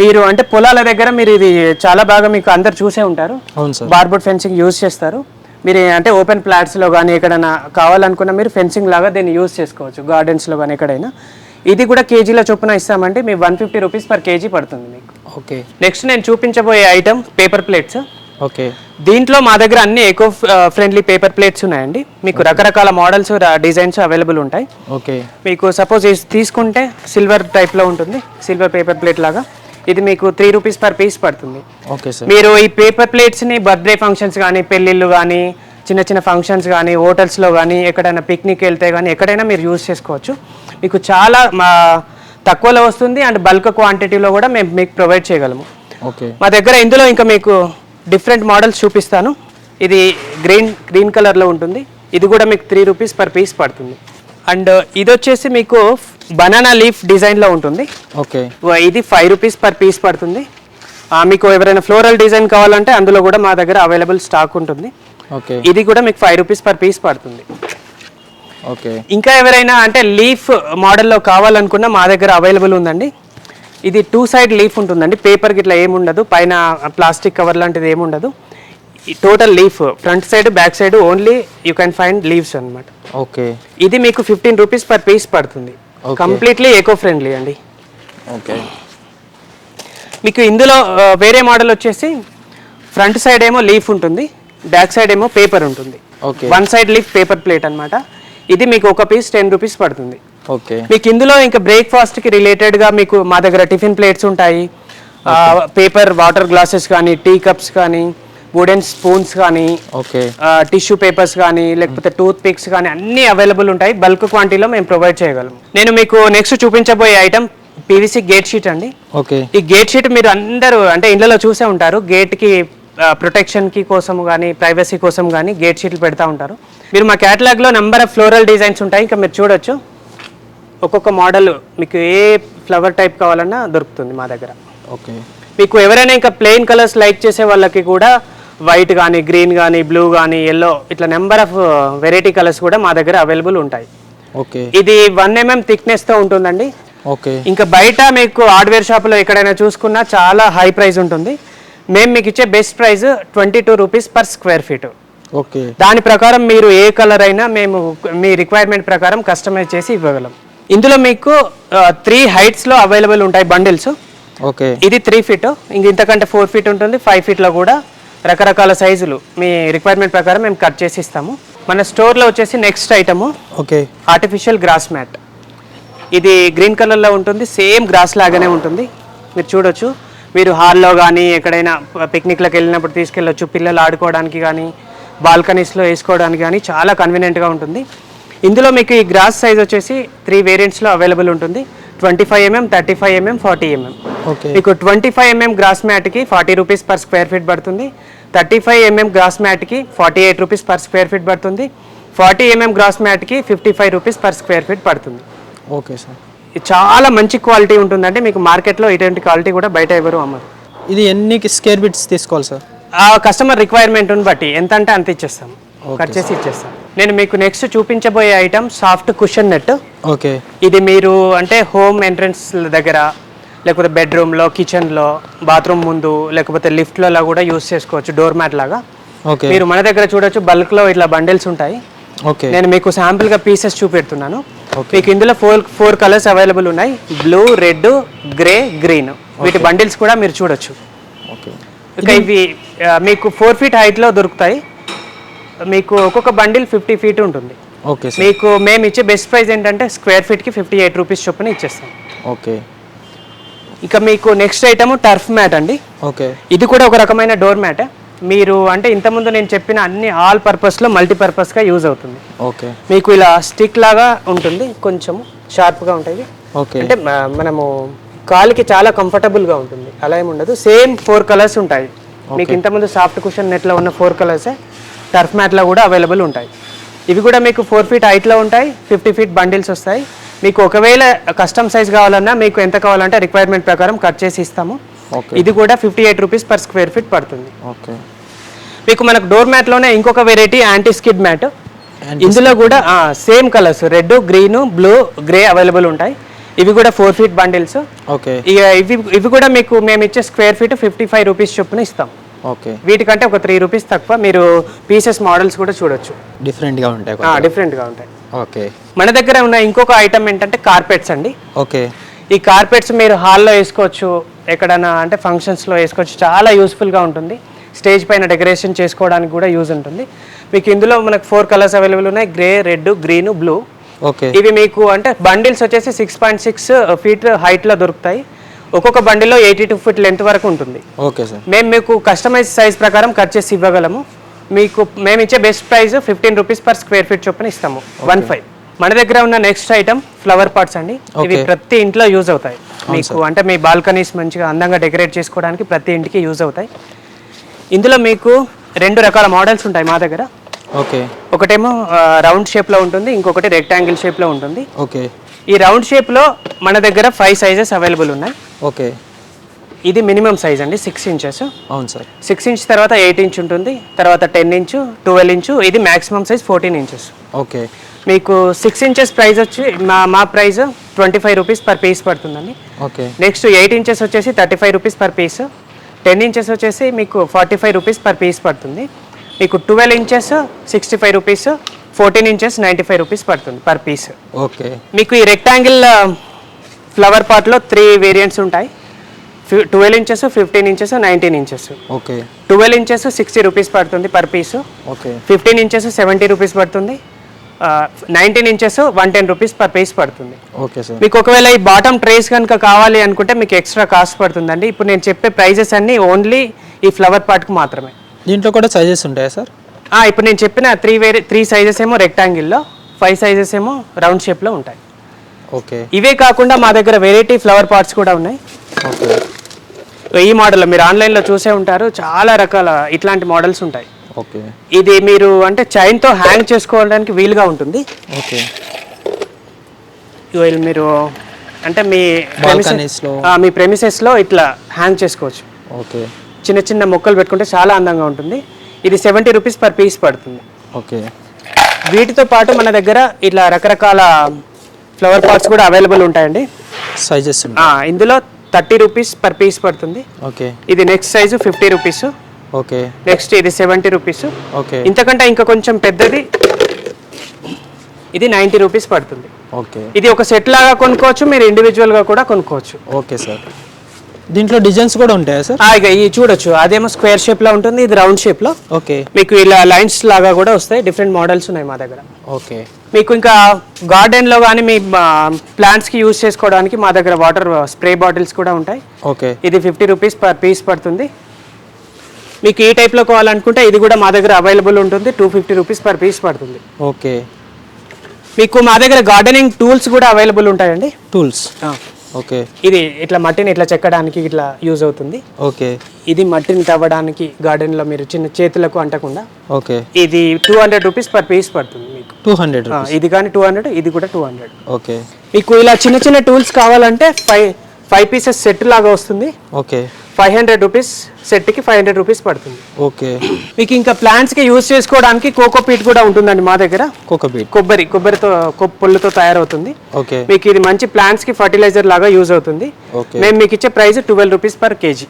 మీరు అంటే పొలాల దగ్గర మీరు ఇది చాలా బాగా మీకు అందరు చూసే ఉంటారు. అవును సార్. బార్బెడ్ ఫెన్సింగ్ యూజ్ చేస్తారు. మీరు అంటే ఓపెన్ ప్లాట్స్లో కానీ ఎక్కడైనా కావాలనుకున్న మీరు ఫెన్సింగ్ లాగా దీన్ని యూజ్ చేసుకోవచ్చు, గార్డెన్స్లో కానీ ఎక్కడైనా. ఇది కూడా కేజీల చొప్పున ఇస్తామంటే మీ 150 రూపీస్ పర్ కేజీ పడుతుంది మీకు. ఓకే. నెక్స్ట్ నేను చూపించబోయే ఐటమ్ పేపర్ ప్లేట్స్. ఓకే. దీంట్లో మా దగ్గర అన్ని ఎకో ఫ్రెండ్లీ పేపర్ ప్లేట్స్ ఉన్నాయండి. మీకు రకరకాల మోడల్స్, డిజైన్స్ అవైలబుల్ ఉంటాయి. ఓకే. మీకు సపోజ్ తీసుకుంటే సిల్వర్ టైప్లో ఉంటుంది, సిల్వర్ పేపర్ ప్లేట్ లాగా. ఇది మీకు 3 రూపీస్ పర్ పీస్ పడుతుంది. Okay sir. మీరు ఈ పేపర్ ప్లేట్స్ని బర్త్డే ఫంక్షన్స్ కానీ, పెళ్ళిళ్ళు కానీ, చిన్న చిన్న ఫంక్షన్స్ కానీ, హోటల్స్లో కానీ, ఎక్కడైనా పిక్నిక్ వెళ్తే కానీ ఎక్కడైనా మీరు యూజ్ చేసుకోవచ్చు. మీకు చాలా తక్కువలో వస్తుంది అండ్ బల్క్ క్వాంటిటీలో కూడా మేము మీకు ప్రొవైడ్ చేయగలము. ఓకే. మా దగ్గర ఇందులో ఇంకా మీకు డిఫరెంట్ మోడల్స్ చూపిస్తాను. ఇది గ్రీన్ కలర్లో ఉంటుంది. ఇది కూడా మీకు 3 రూపీస్ పర్ పీస్ పడుతుంది. అండ్ ఇది వచ్చేసి మీకు బనానా లీఫ్ డిజైన్లో ఉంటుంది. ఓకే. ఇది 5 రూపీస్ పర్ పీస్ పడుతుంది. మీకు ఎవరైనా ఫ్లోరల్ డిజైన్ కావాలంటే అందులో కూడా మా దగ్గర అవైలబుల్ స్టాక్ ఉంటుంది. ఓకే. ఇది కూడా మీకు 5 రూపీస్ పర్ పీస్ పడుతుంది. ఓకే. ఇంకా ఎవరైనా అంటే లీఫ్ మోడల్లో కావాలనుకున్నా మా దగ్గర అవైలబుల్ ఉందండి. ఇది 2 సైడ్ లీఫ్ ఉంటుందండి. పేపర్కి ఇట్లా ఏముండదు, పైన ప్లాస్టిక్ కవర్ లాంటిది ఏముండదు. Total leaf front side, back side only you can find leaves అనమాట. ఓకే. ఇది మీకు 15 రూపీస్ పర్ పీస్ పడుతుంది. కంప్లీట్లీ ఎకో ఫ్రెండ్లీ అండి. ఓకే. మీకు ఇందులో వేరే మోడల్ వచ్చేసి ఫ్రంట్ సైడ్ ఏమో లీఫ్ ఉంటుంది, బ్యాక్ సైడ్ ఏమో పేపర్ ఉంటుంది. Okay. 1 side leaf paper plate అనమాట. ఇది మీకు ఒక పీస్ 10 రూపీస్ పడుతుంది. ఓకే. మీకు ఇందులో ఇంకా బ్రేక్ఫాస్ట్కి రిలేటెడ్గా మీకు మా దగ్గర టిఫిన్ ప్లేట్స్ ఉంటాయి, పేపర్ వాటర్ గ్లాసెస్ కానీ, టీ కప్స్ కానీ, వుడెన్ స్పూన్స్ కానీ, ఓకే, టిష్యూ పేపర్స్ కానీ, లేకపోతే టూత్ పిక్స్ కానీ అన్నీ అవైలబుల్ ఉంటాయి. బల్క్ క్వాంటిటీలో మేము ప్రొవైడ్ చేయగలము. నేను మీకు నెక్స్ట్ చూపించబోయే ఐటమ్ పీవీసీ గేట్ షీట్ అండి. ఓకే. ఈ గేట్ షీట్ మీరు అందరూ అంటే ఇళ్ళలో చూసే ఉంటారు. గేట్కి ప్రొటెక్షన్కి కోసం కానీ, ప్రైవసీ కోసం కానీ గేట్ షీట్లు పెడతా ఉంటారు. మీరు మా క్యాటలాగ్లో నెంబర్ ఆఫ్ ఫ్లోరల్ డిజైన్స్ ఉంటాయి. ఇంకా మీరు చూడొచ్చు, ఒక్కొక్క మోడల్ మీకు ఏ ఫ్లవర్ టైప్ కావాలన్నా దొరుకుతుంది మా దగ్గర. ఓకే. మీకు ఎవరైనా ఇంకా ప్లెయిన్ కలర్స్ లైక్ చేసే వాళ్ళకి కూడా వైట్ కానీ, గ్రీన్ కానీ, బ్లూ కానీ, ఎల్లో ఇట్లా నెంబర్ ఆఫ్ వెరైటీ కలర్స్ కూడా మా దగ్గర అవైలబుల్ ఉంటాయి. ఓకే. ఇది 1 mm థిక్నెస్తో ఉంటుందండి. ఓకే. ఇంకా బయట మీకు హార్డ్వేర్ షాప్లో ఎక్కడైనా చూసుకున్నా చాలా హై ప్రైస్ ఉంటుంది. మేము మీకు ఇచ్చే best price 22 rupees per square feet. Okay. దాని ప్రకారం మీరు ఏ కలర్ అయినా మేము మీ రిక్వైర్మెంట్ ప్రకారం కస్టమైజ్ చేసి ఇవ్వగలం. ఇందులో మీకు 3 హైట్స్లో అవైలబుల్ ఉంటాయి బండిల్స్. ఓకే. ఇది 3 feet, ఇంక ఇంతకంటే 4 feet ఉంటుంది, 5 feetలో కూడా రకరకాల సైజులు మీ రిక్వైర్మెంట్ ప్రకారం మేము కట్ చేసి ఇస్తాము. మన స్టోర్లో వచ్చేసి next item okay, artificial grass mat. ఇది గ్రీన్ కలర్లో ఉంటుంది, సేమ్ గ్రాస్ లాగానే ఉంటుంది. మీరు చూడొచ్చు, మీరు హాల్లో కానీ ఎక్కడైనా పిక్నిక్లకు వెళ్ళినప్పుడు తీసుకెళ్ళొచ్చు, పిల్లలు ఆడుకోవడానికి కానీ బాల్కనీస్లో వేసుకోవడానికి కానీ చాలా కన్వీనియంట్గా ఉంటుంది. ఇందులో మీకు ఈ గ్రాస్ సైజ్ వచ్చేసి 3 వేరియంట్స్లో అవైలబుల్ ఉంటుంది. 25 mm, 35 mm, 40 mm. ఓకే. మీకు 25 mm గ్రాస్ మ్యాట్కి 40 రూపీస్ పర్ స్క్వేర్ ఫీట్ పడుతుంది. 35 mm గ్రాస్ మ్యాట్కి 48 రూపీస్ పర్ స్క్వేర్ ఫీట్ పడుతుంది. 40 mm గ్రాస్ మ్యాట్కి 55 రూపీస్ పర్ స్క్వేర్ ఫీట్ పడుతుంది. Okay sir. ఇది చాలా మంచి క్వాలిటీ ఉంటుందంటే మీకు మార్కెట్లో ఇటువంటి క్వాలిటీ కూడా బయట ఎవరు అమ్మరు. ఇది ఎన్ని స్క్వేర్ ఫీట్స్ తీసుకోవాలి సార్? ఆ కస్టమర్ రిక్వైర్మెంట్ని బట్టి ఎంత అంటే అంత ఇచ్చేస్తాం, కట్ చేసి ఇచ్చేస్తాం. నేను మీకు నెక్స్ట్ చూపించబోయే item soft cushion net. Okay. ఇది మీరు అంటే హోమ్ ఎంట్రన్స్ దగ్గర, లేకపోతే బెడ్రూమ్లో, కిచెన్లో, బాత్రూమ్ ముందు, లేకపోతే లిఫ్ట్లో కూడా యూస్ చేసుకోవచ్చు డోర్ మ్యాట్ లాగా. ఓకే. మీరు మన దగ్గర చూడొచ్చు, బల్క్లో ఇట్లా బండిల్స్ ఉంటాయి. ఓకే. నేను మీకు శాంపుల్గా పీసెస్ చూపెడుతున్నాను. మీకు ఇందులో ఫోర్ కలర్స్ అవైలబుల్ ఉన్నాయి, బ్లూ, రెడ్, గ్రే, గ్రీన్. వీటి బండిల్స్ కూడా మీరు చూడొచ్చు. ఓకే. ఇక ఇవి మీకు 4 ఫీట్ హైట్లో దొరుకుతాయి. మీకు ఒక్కొక్క బండిల్ 50 ఫీట్ ఉంటుంది. Okay sir. మీకు మేము ఇచ్చే బెస్ట్ ప్రైస్ ఏంటంటే స్క్వేర్ ఫీట్కి 58 రూపీస్ చొప్పున ఇచ్చేస్తాం. ఓకే. ఇక మీకు నెక్స్ట్ ఐటమ్ టర్ఫ్ మ్యాట్ అండి. ఓకే. ఇది కూడా ఒక రకమైన డోర్ మ్యాట్. మీరు అంటే ఇంతకుముందు నేను చెప్పిన అన్ని ఆల్ పర్పస్లో మల్టీపర్పస్గా యూజ్ అవుతుంది. ఓకే. మీకు ఇలా స్టిక్ లాగా ఉంటుంది, కొంచెం షార్ప్గా ఉంటుంది. ఓకే. అంటే మనము కాలుకి చాలా కంఫర్టబుల్గా ఉంటుంది, అలా ఏమి ఉండదు. సేమ్ 4 కలర్స్ ఉంటాయి. మీకు ఇంతకుముందు సాఫ్ట్ కుషన్ నెట్లో ఉన్న 4 కలర్సే టర్ఫ్ మ్యాట్లో కూడా అవైలబుల్ ఉంటాయి. ఇవి కూడా మీకు 4 ఫీట్ హైట్లో ఉంటాయి, 50 ఫీట్ బండిల్స్ వస్తాయి. మీకు ఒకవేళ కస్టమ్ సైజ్ కావాలన్నా మీకు ఎంత కావాలంటే రిక్వైర్మెంట్ ప్రకారం కట్ చేసి ఇస్తాము. ఇది కూడా 58 రూపీస్ పర్ స్క్వేర్ ఫీట్ పడుతుంది. ఓకే. మీకు మనకు డోర్ మ్యాట్లోనే ఇంకొక వెరైటీ యాంటీ స్కిడ్ మ్యాట్. ఇందులో కూడా same colours red, green, blue, grey available ఉంటాయి. ఇవి కూడా 4 ఫీట్ బండిల్స్. ఓకే. ఇక ఇవి కూడా మీకు మేము ఇచ్చే స్క్వేర్ ఫీట్ 55 రూపీస్ చొప్పున ఇస్తాం. ఓకే. వీటికంటే ఒక 3 రూపీస్ తక్కువ. మీరు పీసెస్ మోడల్స్ కూడా చూడొచ్చు, డిఫరెంట్గా ఉంటాయి. డిఫరెంట్గా ఉంటాయి. ఓకే. మన దగ్గర ఉన్న ఇంకొక ఐటమ్ ఏంటంటే కార్పెట్స్ అండి. ఓకే. ఈ కార్పెట్స్ మీరు హాల్లో వేసుకోవచ్చు, ఎక్కడైనా అంటే ఫంక్షన్స్లో వేసుకోవచ్చు. చాలా యూస్ఫుల్గా ఉంటుంది. స్టేజ్ పైన డెకరేషన్ చేసుకోవడానికి కూడా యూజ్ ఉంటుంది. మీకు ఇందులో మనకు 4 కలర్స్ అవైలబుల్ ఉన్నాయి, grey, red, green, blue. Okay. ఇవి మీకు అంటే బండిల్స్ వచ్చేసి 6.6 ఫీట్ హైట్లో దొరుకుతాయి. ఒక్కొక్క బండిల్లో 82 ఫీట్ లెంత్ వరకు ఉంటుంది. Okay sir. మేము మీకు కస్టమైజ్ సైజ్ ప్రకారం కట్ చేసి ఇవ్వగలము. మీకు మేము ఇచ్చే best price 15 rupees per square feet చొప్పున ఇస్తాము. 15. మన దగ్గర ఉన్న నెక్స్ట్ ఐటమ్ ఫ్లవర్ పాట్స్ అండి. ఇవి ప్రతి ఇంట్లో యూజ్ అవుతాయి. మీకు అంటే మీ బాల్కనీస్ మంచిగా అందంగా డెకరేట్ చేసుకోవడానికి ప్రతి ఇంటికి యూజ్ అవుతాయి. ఇందులో మీకు 2 రకాల మోడల్స్ ఉంటాయి మా దగ్గర. ఓకే. ఒకటేమో రౌండ్ షేప్లో ఉంటుంది, ఇంకొకటి రెక్టాంగిల్ షేప్లో ఉంటుంది. ఓకే. ఈ రౌండ్ షేప్లో మన దగ్గర 5 సైజెస్ అవైలబుల్ ఉన్నాయి. ఓకే. ఇది మినిమం సైజ్ అండి, 6 ఇంచెస్. అవును సార్. 6 ఇంచ్ తర్వాత 8 ఇంచ్ ఉంటుంది, తర్వాత 10 ఇంచు, 12 ఇంచు. ఇది మ్యాక్సిమం సైజ్ 14 ఇంచెస్. ఓకే. మీకు 6 ఇంచెస్ ప్రైస్ వచ్చి మా ప్రైస్ 25 రూపీస్ పర్ పీస్ పడుతుందండి. ఓకే. నెక్స్ట్ 8 ఇంచెస్ వచ్చేసి 35 రూపీస్ పర్ పీస్. 10 ఇంచెస్ వచ్చేసి మీకు 45 రూపీస్ పర్ పీస్ పడుతుంది. మీకు 12 ఇంచెస్ 65 రూపీస్, 14 ఇంచెస్ 95 రూపీస్ పడుతుంది పర్ పీస్. ఓకే. మీకు ఈ రెక్టాంగిల్ ఫ్లవర్ పాట్లో 3 వేరియంట్స్ ఉంటాయి. 12 inches, 15 inches, 19 inches. Okay. 12 inches 60 rupees పడుతుంది పర్ పీసు. ఓకే. 15 ఇంచెస్ 70 రూపీస్ పడుతుంది. 19 ఇంచెస్ 110 రూపీస్ పర్ పీస్ పడుతుంది. Okay sir. మీకు ఒకవేళ ఈ బాటమ్ ట్రేస్ కనుక కావాలి అనుకుంటే మీకు ఎక్స్ట్రా కాస్ట్ పడుతుందండి. ఇప్పుడు నేను చెప్పే ప్రైజెస్ అన్నీ ఓన్లీ ఈ ఫ్లవర్ పార్ట్కి మాత్రమే. దీంట్లో కూడా సైజెస్ ఉంటాయా సార్? ఇప్పుడు నేను చెప్పిన 3 సైజెస్ ఏమో రెక్టాంగిల్లో, 5 సైజెస్ ఏమో రౌండ్ షేప్లో ఉంటాయి. ఓకే. ఇవే కాకుండా మా దగ్గర వెరైటీ ఫ్లవర్ పాట్స్ కూడా ఉన్నాయి. ఓకే. ఈ మోడల్లో మీరు ఆన్లైన్లో చూసే ఉంటారు, చాలా రకాల ఇట్లాంటి మోడల్స్ ఉంటాయి. ఓకే. ఇది మీరు అంటే చైన్తో హ్యాంగ్ చేసుకోవడానికి వీలుగా ఉంటుంది. ఓకే. ఇవి మీరు అంటే మీ ప్రెమిసెస్లో ఇట్లా హ్యాంగ్ చేసుకోవచ్చు. ఓకే. చిన్న చిన్న మొక్కలు పెట్టుకుంటే చాలా అందంగా ఉంటుంది. ఇది 70 రూపీస్ పర్ పీస్ పడుతుంది. ఓకే. వీటితో పాటు మన దగ్గర ఇట్లా రకరకాల ఫ్లవర్ పాట్స్ కూడా అవైలబుల్ ఉంటాయండి. సైజెస్ ఇందులో 30 రూపీస్ పర్ పీస్ పడుతుంది. ఓకే. ఇది next size 50 rupees. Okay. Next ఇది 70 రూపీస్. ఓకే. ఇంతకంటే ఇంకా కొంచెం పెద్దది ఇది 90 రూపీస్ పడుతుంది. ఓకే. ఇది ఒక సెట్ లాగా కొనుక్కోవచ్చు, మీరు ఇండివిజువల్గా కూడా కొనుక్కోవచ్చు. Okay sir. దీంట్లో డిజైన్స్ కూడా ఉంటాయా సార్? ఇక ఇది చూడొచ్చు, అదేమో స్క్వేర్ షేప్లో ఉంటుంది, ఇది రౌండ్ షేప్లో. ఓకే. మీకు ఇలా లైన్స్ లాగా కూడా వస్తాయి. డిఫరెంట్ మోడల్స్ ఉన్నాయి మా దగ్గర. ఓకే. మీకు ఇంకా గార్డెన్లో కానీ మీ ప్లాంట్స్కి యూజ్ చేసుకోవడానికి మా దగ్గర వాటర్ స్ప్రే బాటిల్స్ కూడా ఉంటాయి. ఓకే. ఇది 50 రూపీస్ పర్ పీస్ పడుతుంది. మీకు ఈ టైప్లో కావాలనుకుంటే ఇది కూడా మా దగ్గర అవైలబుల్ ఉంటుంది, 250 రూపీస్ పర్ పీస్ పడుతుంది. ఓకే. మీకు మా దగ్గర గార్డెనింగ్ టూల్స్ కూడా అవైలబుల్ ఉంటాయండి. టూల్స్. ఓకే. ఇది ఇట్లా మట్టిని ఇట్లా చెక్కడానికి ఇట్లా యూజ్ అవుతుంది. ఓకే. ఇది మట్టిని తవ్వడానికి గార్డెన్లో మీరు చిన్న చేతులకు అంటకుండా. ఓకే. ఇది 200 రూపీస్ పర్ పీస్ పడుతుంది మీకు. 200. ఇది కానీ 200, ఇది కూడా 200. ఓకే. మీకు ఇలా చిన్న చిన్న టూల్స్ కావాలంటే 5 పీసెస్ సెట్ లాగా వస్తుంది. ఓకే. 500 రూపీస్ సెట్కి 500 రూపీస్ పడుతుంది. ఓకే. మీకు ఇంకా ప్లాంట్స్కి యూజ్ చేసుకోవడానికి కోకోపీట్ కూడా ఉంటుందండి మా దగ్గర. కోకోపీట్ కొబ్బరితో పొల్లుతో తయారవుతుంది. ఓకే. మీకు ఇది మంచి ప్లాంట్స్కి ఫర్టిలైజర్ లాగా యూజ్ అవుతుంది. ఓకే. మేము మీకు ఇచ్చే price 12 rupees per KG.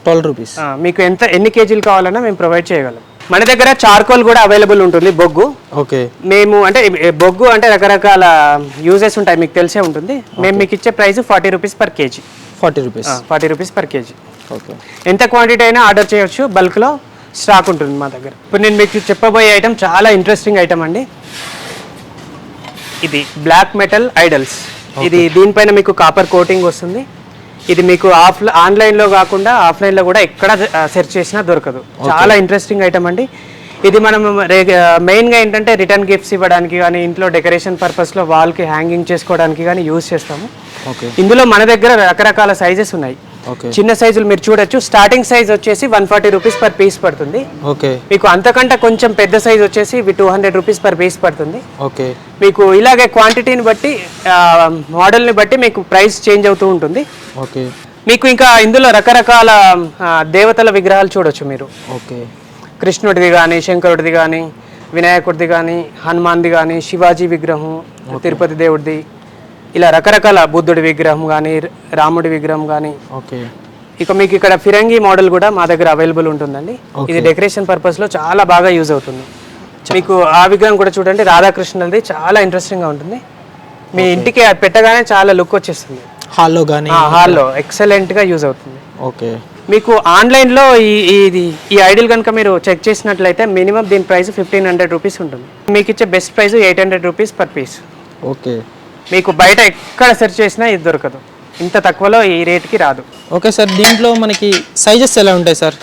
12 rupees. మీకు ఎన్ని కేజీలు కావాలన్నా మేము ప్రొవైడ్ చేయగలం. మన దగ్గర చార్కోల్ కూడా అవైలబుల్ ఉంటుంది, బొగ్గు. ఓకే. మేము అంటే బొగ్గు అంటే రకరకాల యూజెస్ ఉంటాయి, మీకు తెలిసే ఉంటుంది. మేము మీకు ఇచ్చే price 40 rupees per KG. 40 rupees. 40 rupees per KG. Okay. ఎంత క్వాంటిటీ అయినా ఆర్డర్ చేయొచ్చు, బల్క్లో స్టాక్ ఉంటుంది మా దగ్గర. ఇప్పుడు నేను మీకు చెప్పబోయే ఐటమ్ చాలా ఇంట్రెస్టింగ్ ఐటమ్ అండి. ఇది బ్లాక్ మెటల్ ఐడల్స్. ఇది దీనిపైన మీకు కాపర్ కోటింగ్ వస్తుంది. ఇది మీకు ఆన్లైన్లో కాకుండా ఆఫ్లైన్లో కూడా ఎక్కడ సెర్చ్ చేసినా దొరకదు. చాలా ఇంట్రెస్టింగ్ ఐటమ్ అండి. ఇది మనం మెయిన్గా ఏంటంటే రిటర్న్ గిఫ్ట్స్ ఇవ్వడానికి కానీ, ఇంట్లో డెకరేషన్ పర్పస్లో వాల్కి హ్యాంగింగ్ చేసుకోవడానికి కానీ యూజ్ చేస్తాము. ఓకే. ఇందులో మన దగ్గర రకరకాల సైజెస్ ఉన్నాయి. ఓకే. చిన్న సైజులు మీరు చూడొచ్చు. స్టార్టింగ్ సైజ్ వచ్చేసి 140 రూపీస్ పర్ పీస్ పడుతుంది. ఓకే. మీకు అంతకంటే కొంచెం పెద్ద సైజ్ వచ్చేసి 200 రూపీస్ పర్ పీస్ పడుతుంది. ఓకే. మీకు ఇలాగే క్వాంటిటీని బట్టి మోడల్ని బట్టి మీకు ప్రైస్ చేంజ్ అవుతూ ఉంటుంది. ఓకే. మీకు ఇంకా ఇందులో రకరకాల దేవతల విగ్రహాలు చూడొచ్చు మీరు. ఓకే. కృష్ణుడిది కానీ, శంకరుడిది కానీ, వినాయకుడిది కానీ, హనుమాన్ది కానీ, శివాజీ విగ్రహం, తిరుపతి దేవుడిది, ఇలా రకరకాల బుద్ధుడి విగ్రహం కానీ, రాముడి విగ్రహం కానీ. ఓకే. ఇక మీకు ఇక్కడ ఫిరంగి మోడల్ కూడా మా దగ్గర అవైలబుల్ ఉంటుందండి. ఇది డెకరేషన్ పర్పస్లో చాలా బాగా యూజ్ అవుతుంది. మీకు ఆ విగ్రహం కూడా చూడండి, రాధాకృష్ణులది, చాలా ఇంట్రెస్టింగ్గా ఉంటుంది. మీ ఇంటికి అది పెట్టగానే చాలా లుక్ వచ్చేస్తుంది. హాల్లో కానీ హాల్లో ఎక్సలెంట్గా యూజ్ అవుతుంది. ఓకే. మీకు ఆన్లైన్లో ఈ ఐడిల్ కనుక మీరు చెక్ చేసినట్లయితే మినిమం దీని ప్రైస్ 1500 రూపీస్ ఉంటుంది. మీకు ఇచ్చే best price 800 rupees per piece. Okay. మీకు బయట ఎక్కడ సెర్చ్ చేసినా ఇది దొరకదు, ఇంత తక్కువలో ఈ రేట్కి రాదు. ఓకే సార్, దీంట్లో మనకి సైజెస్ ఎలా ఉంటాయి సార్?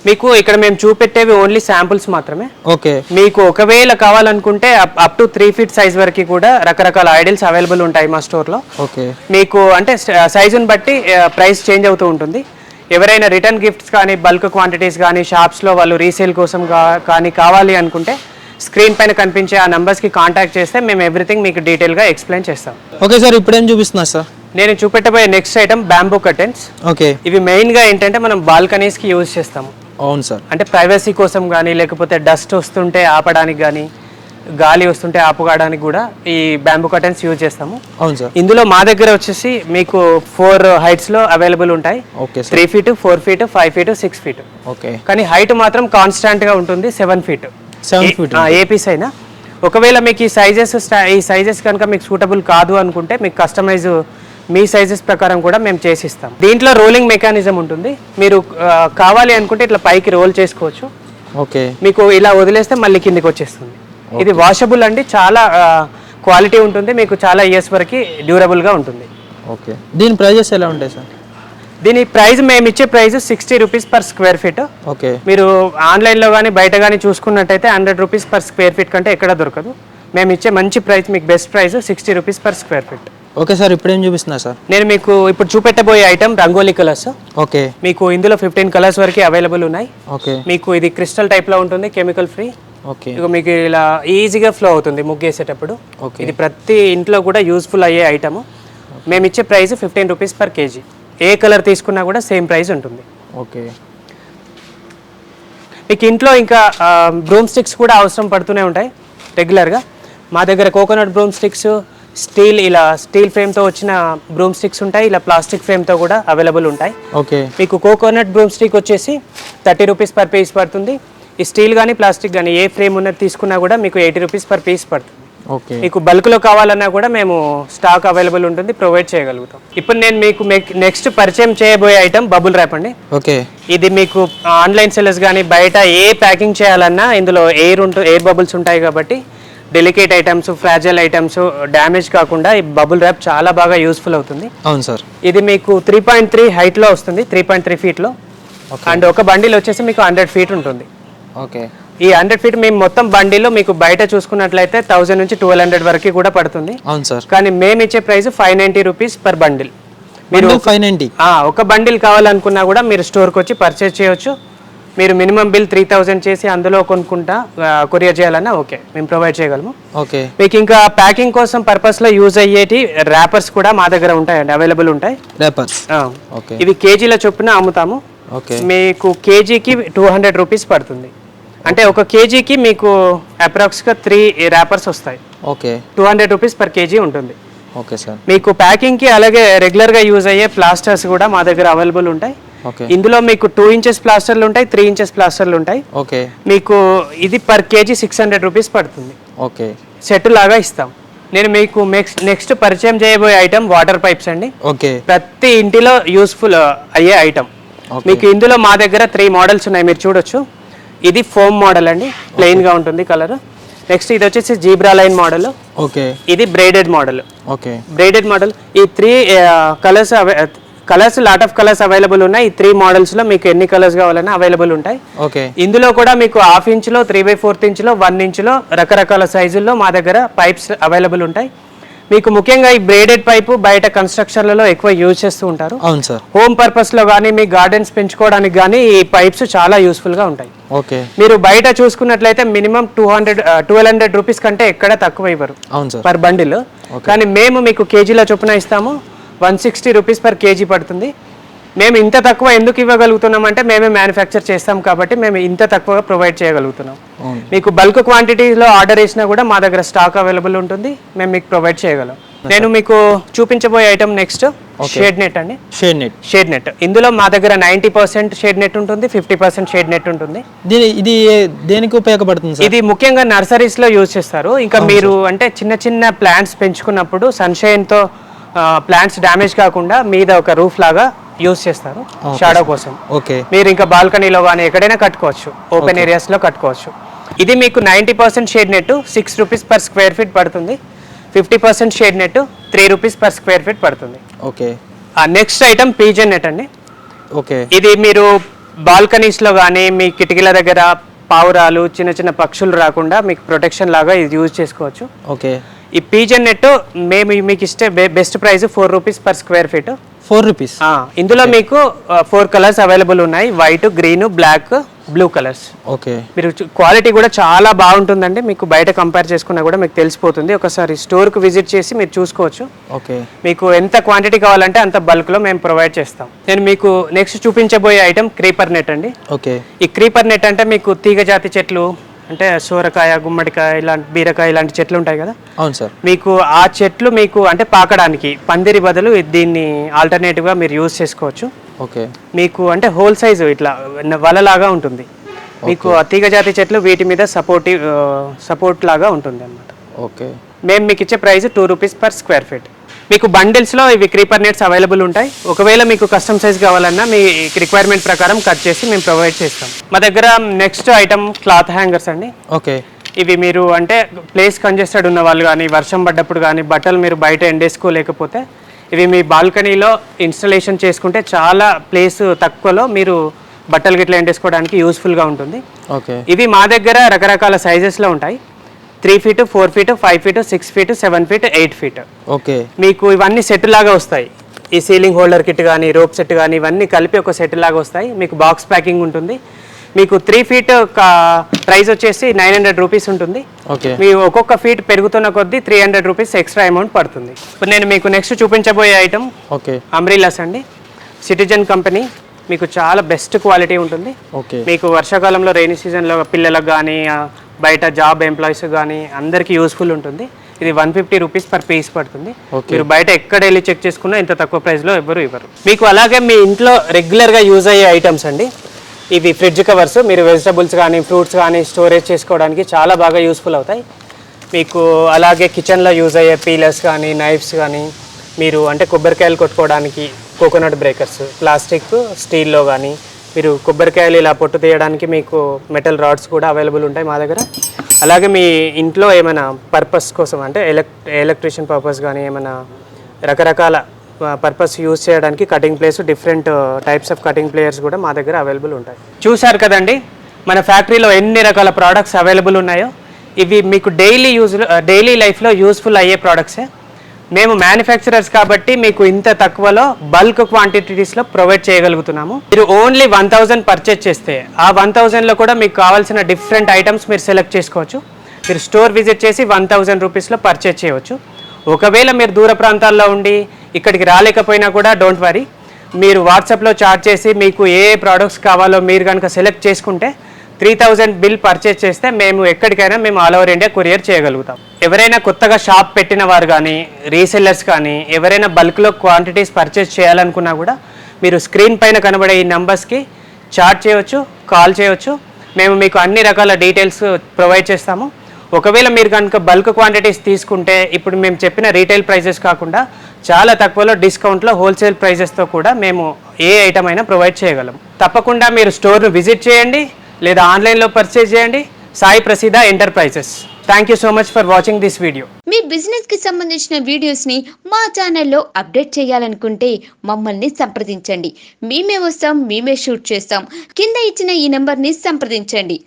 మీకు ఇక్కడ మేము చూపెట్టేవి ఓన్లీ శాంపుల్స్ మాత్రమే. ఓకే. మీకు ఒకవేళ కావాలనుకుంటే అప్ టు 3 ఫీట్ సైజ్ వరకు కూడా రకరకాల ఐడిల్స్ అవైలబుల్ ఉంటాయి మా స్టోర్లో. ఓకే. మీకు అంటే సైజుని బట్టి ప్రైస్ చేంజ్ అవుతూ ఉంటుంది. ఎవరైనా రిటర్న్ గిఫ్ట్స్ కానీ, బల్క్ క్వాంటిటీస్ కానీ, షాప్స్లో వాళ్ళు రీసేల్ కోసం కానీ కావాలి అనుకుంటే స్క్రీన్ పైన కనిపించే ఆ నెంబర్స్కి కాంటాక్ట్ చేస్తే మేము ఎవ్రీథింగ్ మీకు డీటెయిల్గా ఎక్స్ప్లెయిన్ చేస్తాం. ఓకే సార్, ఇప్పుడు ఏం చూపిస్తున్నా సార్? నేను చూపెట్టబోయే next item bamboo curtains. Okay. ఇవి మెయిన్గా ఏంటంటే మనం బాల్కనీస్కి యూజ్ చేస్తాము. అవును సార్. అంటే ప్రైవసీ కోసం కానీ, లేకపోతే డస్ట్ వస్తుంటే ఆపడానికి కానీ, గాలి వస్తుంటే ఆపుకోవడానికి కూడా ఈ బ్యాంబూ కర్టెన్స్ యూజ్ చేస్తాము. అవును సార్. ఇందులో మా దగ్గర వచ్చేసి మీకు 4 హైట్స్లో అవైలబుల్ ఉంటాయి. Okay. 3 feet, 4 feet, 5 feet, 6 feet. Okay. కానీ హైట్ మాత్రం కాన్స్టాంట్గా ఉంటుంది 7 ఫీట్. 7 ఫీట్ ఏ పీస్ అయినా. ఒకవేళ మీకు ఈ సైజెస్ కనుక మీకు సూటబుల్ కాదు అనుకుంటే మీకు కస్టమైజ్ మీ సైజెస్ ప్రకారం కూడా మేము చేసిస్తాం. దీంట్లో రోలింగ్ మెకానిజం ఉంటుంది. మీరు కావాలి అనుకుంటే ఇట్లా పైకి రోల్ చేసుకోవచ్చు. ఓకే. మీకు ఇలా వదిలేస్తే మళ్ళీ కిందికి వచ్చేస్తుంది. ఇది వాషబుల్ అండి, చాలా క్వాలిటీ ఉంటుంది, మీకు చాలా ఇయర్స్ వరకు డ్యూరబుల్గా ఉంటుంది. ఓకే. దీని ప్రైజెస్ ఎలా ఉంటాయి సార్? దీని ప్రైస్ మేము ఇచ్చే price 60 rupees per square feet. Okay. మీరు ఆన్లైన్లో కానీ బయట కానీ చూసుకున్నట్టయితే 100 రూపీస్ పర్ స్క్వేర్ ఫీట్ కంటే ఎక్కడ దొరకదు. మేము ఇచ్చే మంచి ప్రైస్, మీకు best price 60 rupees per square feet. Okay sir, ఇప్పుడు ఏం చూపిస్తున్నా సార్? నేను మీకు ఇప్పుడు చూపెట్టబోయే ఐటమ్ రంగోలీ కలర్స్. ఓకే. మీకు ఇందులో 15 కలర్స్ వరకు అవైలబుల్ ఉన్నాయి. ఓకే. మీకు ఇది క్రిస్టల్ టైప్లో ఉంటుంది, కెమికల్ ఫ్రీ. ఓకే. ఇక మీకు ఇలా ఈజీగా ఫ్లో అవుతుంది ముగ్గేసేటప్పుడు. ఓకే. ఇది ప్రతి ఇంట్లో కూడా యూస్ఫుల్ అయ్యే ఐటమ్. మేము ఇచ్చే ప్రైస్ 15 రూపీస్ పర్ కేజీ. ఏ కలర్ తీసుకున్నా కూడా సేమ్ ప్రైస్ ఉంటుంది. ఓకే. మీకు ఇంట్లో ఇంకా బ్రూమ్ స్టిక్స్ కూడా అవసరం పడుతూనే ఉంటాయి రెగ్యులర్గా. మా దగ్గర కోకోనట్ బ్రూమ్ స్టిక్స్, స్టీల్ ఫ్రేమ్తో వచ్చిన బ్రూమ్ స్టిక్స్ ఉంటాయి, ఇలా ప్లాస్టిక్ ఫ్రేమ్తో కూడా అవైలబుల్ ఉంటాయి. ఓకే. మీకు కోకోనట్ బ్రూమ్ స్టిక్ వచ్చేసి 30 రూపీస్ పర్ పీస్ పడుతుంది. ఈ స్టీల్ కానీ ప్లాస్టిక్ కానీ ఏ ఫ్రేమ్ ఉన్నది తీసుకున్నా కూడా మీకు 80 రూపీస్ పర్ పీస్ పడుతుంది. ఓకే. మీకు బల్క్లో కావాలన్నా కూడా మేము స్టాక్ అవైలబుల్ ఉంటుంది, ప్రొవైడ్ చేయగలుగుతాం. ఇప్పుడు నేను మీకు నెక్స్ట్ పరిచయం చేయబోయే ఐటమ్ బబుల్ ర్యాప్ అండి. ఓకే. ఇది మీకు ఆన్లైన్ సెల్లర్స్ కానీ బయట ఏ ప్యాకింగ్ చేయాలన్నా ఇందులో ఎయిర్ బబుల్స్ ఉంటాయి కాబట్టి delicate items, fragile items damage కాకుండా ఈ బబుల్ ర్యాప్ చాలా బాగా యూస్ఫుల్ అవుతుంది. అవును సార్. ఇది మీకు 3.3 హైట్లో వస్తుంది, 3.3 ఫీట్లో. అండ్ ఒక బండిల్ వచ్చేసి మీకు 100 ఫీట్ ఉంటుంది. ఓకే. ఈ 100 ఫీట్ మేము మొత్తం బండిలో మీకు బయట చూసుకున్నట్లయితే 1000 నుంచి 1200 వరకు కూడా పడుతుంది. అవును సార్. కానీ మేము ఇచ్చే ప్రైస్ 590 రూపీస్ పర్ బండిల్. మీరు 590 ఒక బండిల్ కావాలనుకున్నా కూడా మీరు స్టోర్కి వచ్చి పర్చేజ్ చేయొచ్చు. మీరు మినిమం బిల్ 3000 చేసి అందులో కొనుక్కుంటా కొరియర్ చేయాలన్నా ఓకే, మేము ప్రొవైడ్ చేయగలము. ఓకే. మీకు ఇంకా ప్యాకింగ్ కోసం పర్పస్లో యూజ్ అయ్యేటి ర్యాపర్స్ కూడా మా దగ్గర ఉంటాయండి, అవైలబుల్ ఉంటాయి. ర్యాపర్స్. ఇవి కేజీల చొప్పున అమ్ముతాము. ఓకే మీకు కేజీకి 200 రూపీస్ పడుతుంది. అంటే ఒక కేజీకి మీకు అప్రాక్స్గా 3 ర్యాపర్స్ వస్తాయి. ఓకే 200 రూపీస్ పర్ కేజీ ఉంటుంది. Okay sir. మీకు ప్యాకింగ్కి అలాగే రెగ్యులర్గా యూజ్ అయ్యే ప్లాస్టర్స్ కూడా మా దగ్గర అవైలబుల్ ఉంటాయి. ఓకే ఇందులో మీకు 2 ఇంచెస్ ప్లాస్టర్లు ఉంటాయి, 3 ఇంచెస్ ప్లాస్టర్లు ఉంటాయి. ఓకే మీకు ఇది పర్ కేజీ 600 రూపీస్ పడుతుంది. ఓకే సెట్ లాగా ఇస్తాం. నేను మీకు నెక్స్ట్ పరిచయం చేయబోయే ఐటమ్ వాటర్ పైప్స్ అండి. ఓకే ప్రతి ఇంటిలో యూస్ఫుల్ అయ్యే ఐటమ్. మీకు ఇందులో మా దగ్గర 3 మోడల్స్ ఉన్నాయి, మీరు చూడొచ్చు. ఇది ఫోమ్ మోడల్ అండి, ప్లెయిన్గా ఉంటుంది కలర్. నెక్స్ట్ ఇది వచ్చేసి జీబ్రా లైన్ మోడల్. ఓకే ఇది braided model. Okay braided model. ఈ 3 colours lot of colours available ఉన్నాయి. ఈ 3 మోడల్స్లో మీకు ఎన్ని కలర్స్ కావాలన్నా అవైలబుల్ ఉంటాయి. ఓకే ఇందులో కూడా మీకు 1/2 ఇంచ్లో, 3/4 ఇంచ్లో, 1 ఇంచ్లో రకరకాల సైజుల్లో మా దగ్గర పైప్స్ అవైలబుల్ ఉంటాయి. మీకు ముఖ్యంగా ఈ బ్రేడెడ్ పైపు బయట కన్స్ట్రక్షన్లలో ఎక్కువ యూజ్ చేస్తూ ఉంటారు. అవును సార్. హోమ్ పర్పస్లో కానీ మీ గార్డెన్స్ పెంచుకోవడానికి కానీ ఈ పైప్స్ చాలా యూస్ఫుల్గా ఉంటాయి. ఓకే మీరు బయట చూసుకున్నట్లయితే మినిమం 1200 రూపీస్ కంటే ఎక్కడ తక్కువ ఇవ్వరు అవును సార్ పర్ బండిల్. కానీ మేము మీకు కేజీల చొప్పున ఇస్తాము. 160 రూపీస్ పర్ కేజీ పడుతుంది. మేము ఇంత తక్కువ ఎందుకు ఇవ్వగలుగుతున్నాం అంటే మేమే మ్యానుఫ్యాక్చర్ చేస్తాం కాబట్టి మేము ఇంత తక్కువగా ప్రొవైడ్ చేయగలుగుతున్నాం. మీకు బల్క్ క్వాంటిటీలో ఆర్డర్ చేసినా కూడా మా దగ్గర స్టాక్ అవైలబుల్ ఉంటుంది, మేము మీకు ప్రొవైడ్ చేయగలం. నేను మీకు చూపించబోయే ఐటమ్ నెక్స్ట్ షేడ్ నెట్ అండి. షేడ్ నెట్ ఇందులో మా దగ్గర 90% షేడ్ నెట్ ఉంటుంది, 50% షేడ్ నెట్ ఉంటుంది. ఇది దేనికి ఉపయోగపడుతుంది సార్? ఇది ముఖ్యంగా నర్సరీస్ లో యూజ్ చేస్తారు. ఇంకా మీరు అంటే చిన్న చిన్న ప్లాంట్స్ పెంచుకున్నప్పుడు సన్షైన్ తో ప్లాంట్స్ డ్యామేజ్ కాకుండా మీద ఒక రూఫ్ లాగా యూజ్ చేస్తారు షాడో కోసం. ఓకే మీరు ఇంకా బాల్కనీలో కానీ ఎక్కడైనా కట్టుకోవచ్చు, ఓపెన్ ఏరియాస్ లో కట్టుకోవచ్చు. ఇది మీకు 90% shade net 6 rupees per square feet పడుతుంది. 50% shade net 3 rupees per square feet పడుతుంది. Okay next item pigeon net అండి. ఓకే ఇది మీరు బాల్కనీస్లో కానీ మీ కిటికీల దగ్గర పావురాలు చిన్న చిన్న పక్షులు రాకుండా మీకు ప్రొటెక్షన్ లాగా ఇది యూజ్ చేసుకోవచ్చు. ఓకే ఈ పీజన్ నెట్ మేము మీకు ఇస్తే best price 4 rupees per square feet. 4 rupees. ఇందులో మీకు 4 కలర్స్ అవైలబుల్ ఉన్నాయి, white, green, black, blue colours. Okay మీరు క్వాలిటీ కూడా చాలా బాగుంటుందండి. మీకు బయట కంపేర్ చేసుకున్నా కూడా మీకు తెలిసిపోతుంది. ఒకసారి స్టోర్కి విజిట్ చేసి మీరు చూసుకోవచ్చు. ఓకే మీకు ఎంత క్వాంటిటీ కావాలంటే అంత బల్క్లో మేము ప్రొవైడ్ చేస్తాం. నేను మీకు నెక్స్ట్ చూపించబోయే ఐటమ్ క్రీపర్ నెట్ అండి. ఓకే ఈ క్రీపర్ నెట్ అంటే మీకు తీగ జాతి చెట్లు అంటే సోరకాయ, గుమ్మడికాయ, ఇలాంటి బీరకాయ ఇలాంటి చెట్లు ఉంటాయి కదా. అవును సార్. మీకు ఆ చెట్లు మీకు అంటే పాకడానికి పందిరి బదులు దీన్ని ఆల్టర్నేటివ్గా మీరు యూజ్ చేసుకోవచ్చు. ఓకే మీకు అంటే హోల్ సైజు ఇట్లా వలలాగా ఉంటుంది. మీకు ఆ తీగ జాతి చెట్లు వీటి మీద సపోర్ట్ లాగా ఉంటుంది అన్నమాట. ఓకే మేము మీకు ఇచ్చే price 2 rupees per square feet. మీకు బండిల్స్లో ఇవి క్రీపర్ నెట్స్ అవైలబుల్ ఉంటాయి. ఒకవేళ మీకు కస్టమ్ సైజ్ కావాలన్నా మీ రిక్వైర్మెంట్ ప్రకారం కట్ చేసి మేము ప్రొవైడ్ చేస్తాం. మా దగ్గర నెక్స్ట్ ఐటమ్ క్లాత్ హ్యాంగర్స్ అండి. ఓకే ఇవి మీరు అంటే ప్లేస్ కంజెస్టెడ్ ఉన్న వాళ్ళు కానీ వర్షం పడ్డప్పుడు కానీ బట్టలు మీరు బయట ఎండేసుకోలేకపోతే ఇవి మీ బాల్కనీలో ఇన్స్టలేషన్ చేసుకుంటే చాలా ప్లేస్ తక్కువలో మీరు బట్టలు గిట్లా ఎండేసుకోవడానికి యూస్ఫుల్గా ఉంటుంది. ఓకే ఇవి మా దగ్గర రకరకాల సైజెస్లో ఉంటాయి. 3 feet, 4 feet, 5 feet, 6 feet, 7 feet, 8 feet. Okay మీకు ఇవన్నీ సెట్ లాగా వస్తాయి. ఈ సీలింగ్ హోల్డర్ కిట్ కానీ రోప్ సెట్ కానీ ఇవన్నీ కలిపి ఒక సెట్ లాగా వస్తాయి. మీకు బాక్స్ ప్యాకింగ్ ఉంటుంది. మీకు 3 ఫీట్ ప్రైస్ వచ్చేసి 900 రూపీస్ ఉంటుంది. ఓకే మీ ఒక్కొక్క ఫీట్ పెరుగుతున్న కొద్దీ 300 రూపీస్ ఎక్స్ట్రా అమౌంట్ పడుతుంది. ఇప్పుడు నేను మీకు నెక్స్ట్ చూపించబోయే ఐటమ్ ఓకే అంబ్రిల్లాస్ అండి. సిటిజన్ కంపెనీ మీకు చాలా బెస్ట్ క్వాలిటీ ఉంటుంది. ఓకే మీకు వర్షాకాలంలో రెయినీ సీజన్లో పిల్లలకు కానీ బయట జాబ్ ఎంప్లాయీస్ కానీ అందరికీ యూస్ఫుల్ ఉంటుంది. ఇది 150 రూపీస్ పర్ పీస్ పడుతుంది. మీరు బయట ఎక్కడ వెళ్ళి చెక్ చేసుకున్నా ఇంత తక్కువ ప్రైస్లో ఎవరు ఇవ్వరు. మీకు అలాగే మీ ఇంట్లో రెగ్యులర్గా యూజ్ అయ్యే ఐటమ్స్ అండి. ఇవి ఫ్రిడ్జ్ కవర్స్. మీరు వెజిటబుల్స్ కానీ ఫ్రూట్స్ కానీ స్టోరేజ్ చేసుకోవడానికి చాలా బాగా యూస్ఫుల్ అవుతాయి. మీకు అలాగే కిచెన్లో యూజ్ అయ్యే పీలర్స్ కానీ నైఫ్స్ కానీ మీరు అంటే కొబ్బరికాయలు కొట్టుకోవడానికి కోకోనట్ బ్రేకర్స్ ప్లాస్టిక్ స్టీల్లో కానీ మీరు కొబ్బరికాయలు ఇలా పొట్టు తీయడానికి మీకు మెటల్ రాడ్స్ కూడా అవైలబుల్ ఉంటాయి మా దగ్గర. అలాగే మీ ఇంట్లో ఏమైనా పర్పస్ కోసం అంటే ఎలక్ట్రిషియన్ పర్పస్ కానీ ఏమైనా రకరకాల పర్పస్ యూజ్ చేయడానికి cutting place different types of cutting players కూడా మా దగ్గర అవైలబుల్ ఉంటాయి. చూశారు కదండి మన ఫ్యాక్టరీలో ఎన్ని రకాల ప్రోడక్ట్స్ అవైలబుల్ ఉన్నాయో. ఇవి మీకు డైలీ లైఫ్లో యూస్ఫుల్ అయ్యే ప్రోడక్ట్సే. మేము మ్యానుఫ్యాక్చరర్స్ కాబట్టి మీకు ఇంత తక్కువలో బల్క్ క్వాంటిటీస్లో ప్రొవైడ్ చేయగలుగుతున్నాము. మీరు ఓన్లీ 1000 పర్చేజ్ చేస్తే ఆ 1000లో కూడా మీకు కావాల్సిన డిఫరెంట్ ఐటమ్స్ మీరు సెలెక్ట్ చేసుకోవచ్చు. మీరు స్టోర్ విజిట్ చేసి 1000 రూపీస్లో పర్చేజ్ చేయవచ్చు. ఒకవేళ మీరు దూర ప్రాంతాల్లో ఉండి ఇక్కడికి రాలేకపోయినా కూడా డోంట్ వరీ, మీరు వాట్సాప్లో చాట్ చేసి మీకు ఏ ప్రోడక్ట్స్ కావాలో మీరు కనుక సెలెక్ట్ చేసుకుంటే 3000 బిల్ పర్చేస్ చేస్తే మేము ఎక్కడికైనా మేము ఆల్ ఓవర్ ఇండియా కొరియర్ చేయగలుగుతాం. ఎవరైనా కొత్తగా షాప్ పెట్టిన వారు కానీ రీసెల్లర్స్ కానీ ఎవరైనా బల్క్లో క్వాంటిటీస్ పర్చేస్ చేయాలనుకున్నా కూడా మీరు స్క్రీన్ పైన కనబడే ఈ నెంబర్స్కి చాట్ చేయవచ్చు, కాల్ చేయవచ్చు. మేము మీకు అన్ని రకాల డీటెయిల్స్ ప్రొవైడ్ చేస్తాము. ఒకవేళ మీరు కనుక బల్క్ క్వాంటిటీస్ తీసుకుంటే ఇప్పుడు మేము చెప్పిన రీటైల్ ప్రైజెస్ కాకుండా చాలా తక్కువలో డిస్కౌంట్లో హోల్సేల్ ప్రైజెస్తో కూడా మేము ఏ ఐటమ్ అయినా ప్రొవైడ్ చేయగలం. తప్పకుండా మీరు స్టోర్ను విజిట్ చేయండి లేదా ఆన్లైన్లో పర్చేజ్ చేయండి. Sai Praseeda enterprises. Thank you so much for watching this video. మీ బిజినెస్ కి సంబంధించిన వీడియోస్ ని మా ఛానల్లో అప్డేట్ చేయాలనుకుంటే మమ్మల్ని సంప్రదించండి. మేమే వస్తాం, మేమే షూట్ చేస్తాం. కింద ఇచ్చిన ఈ నెంబర్ ని సంప్రదించండి.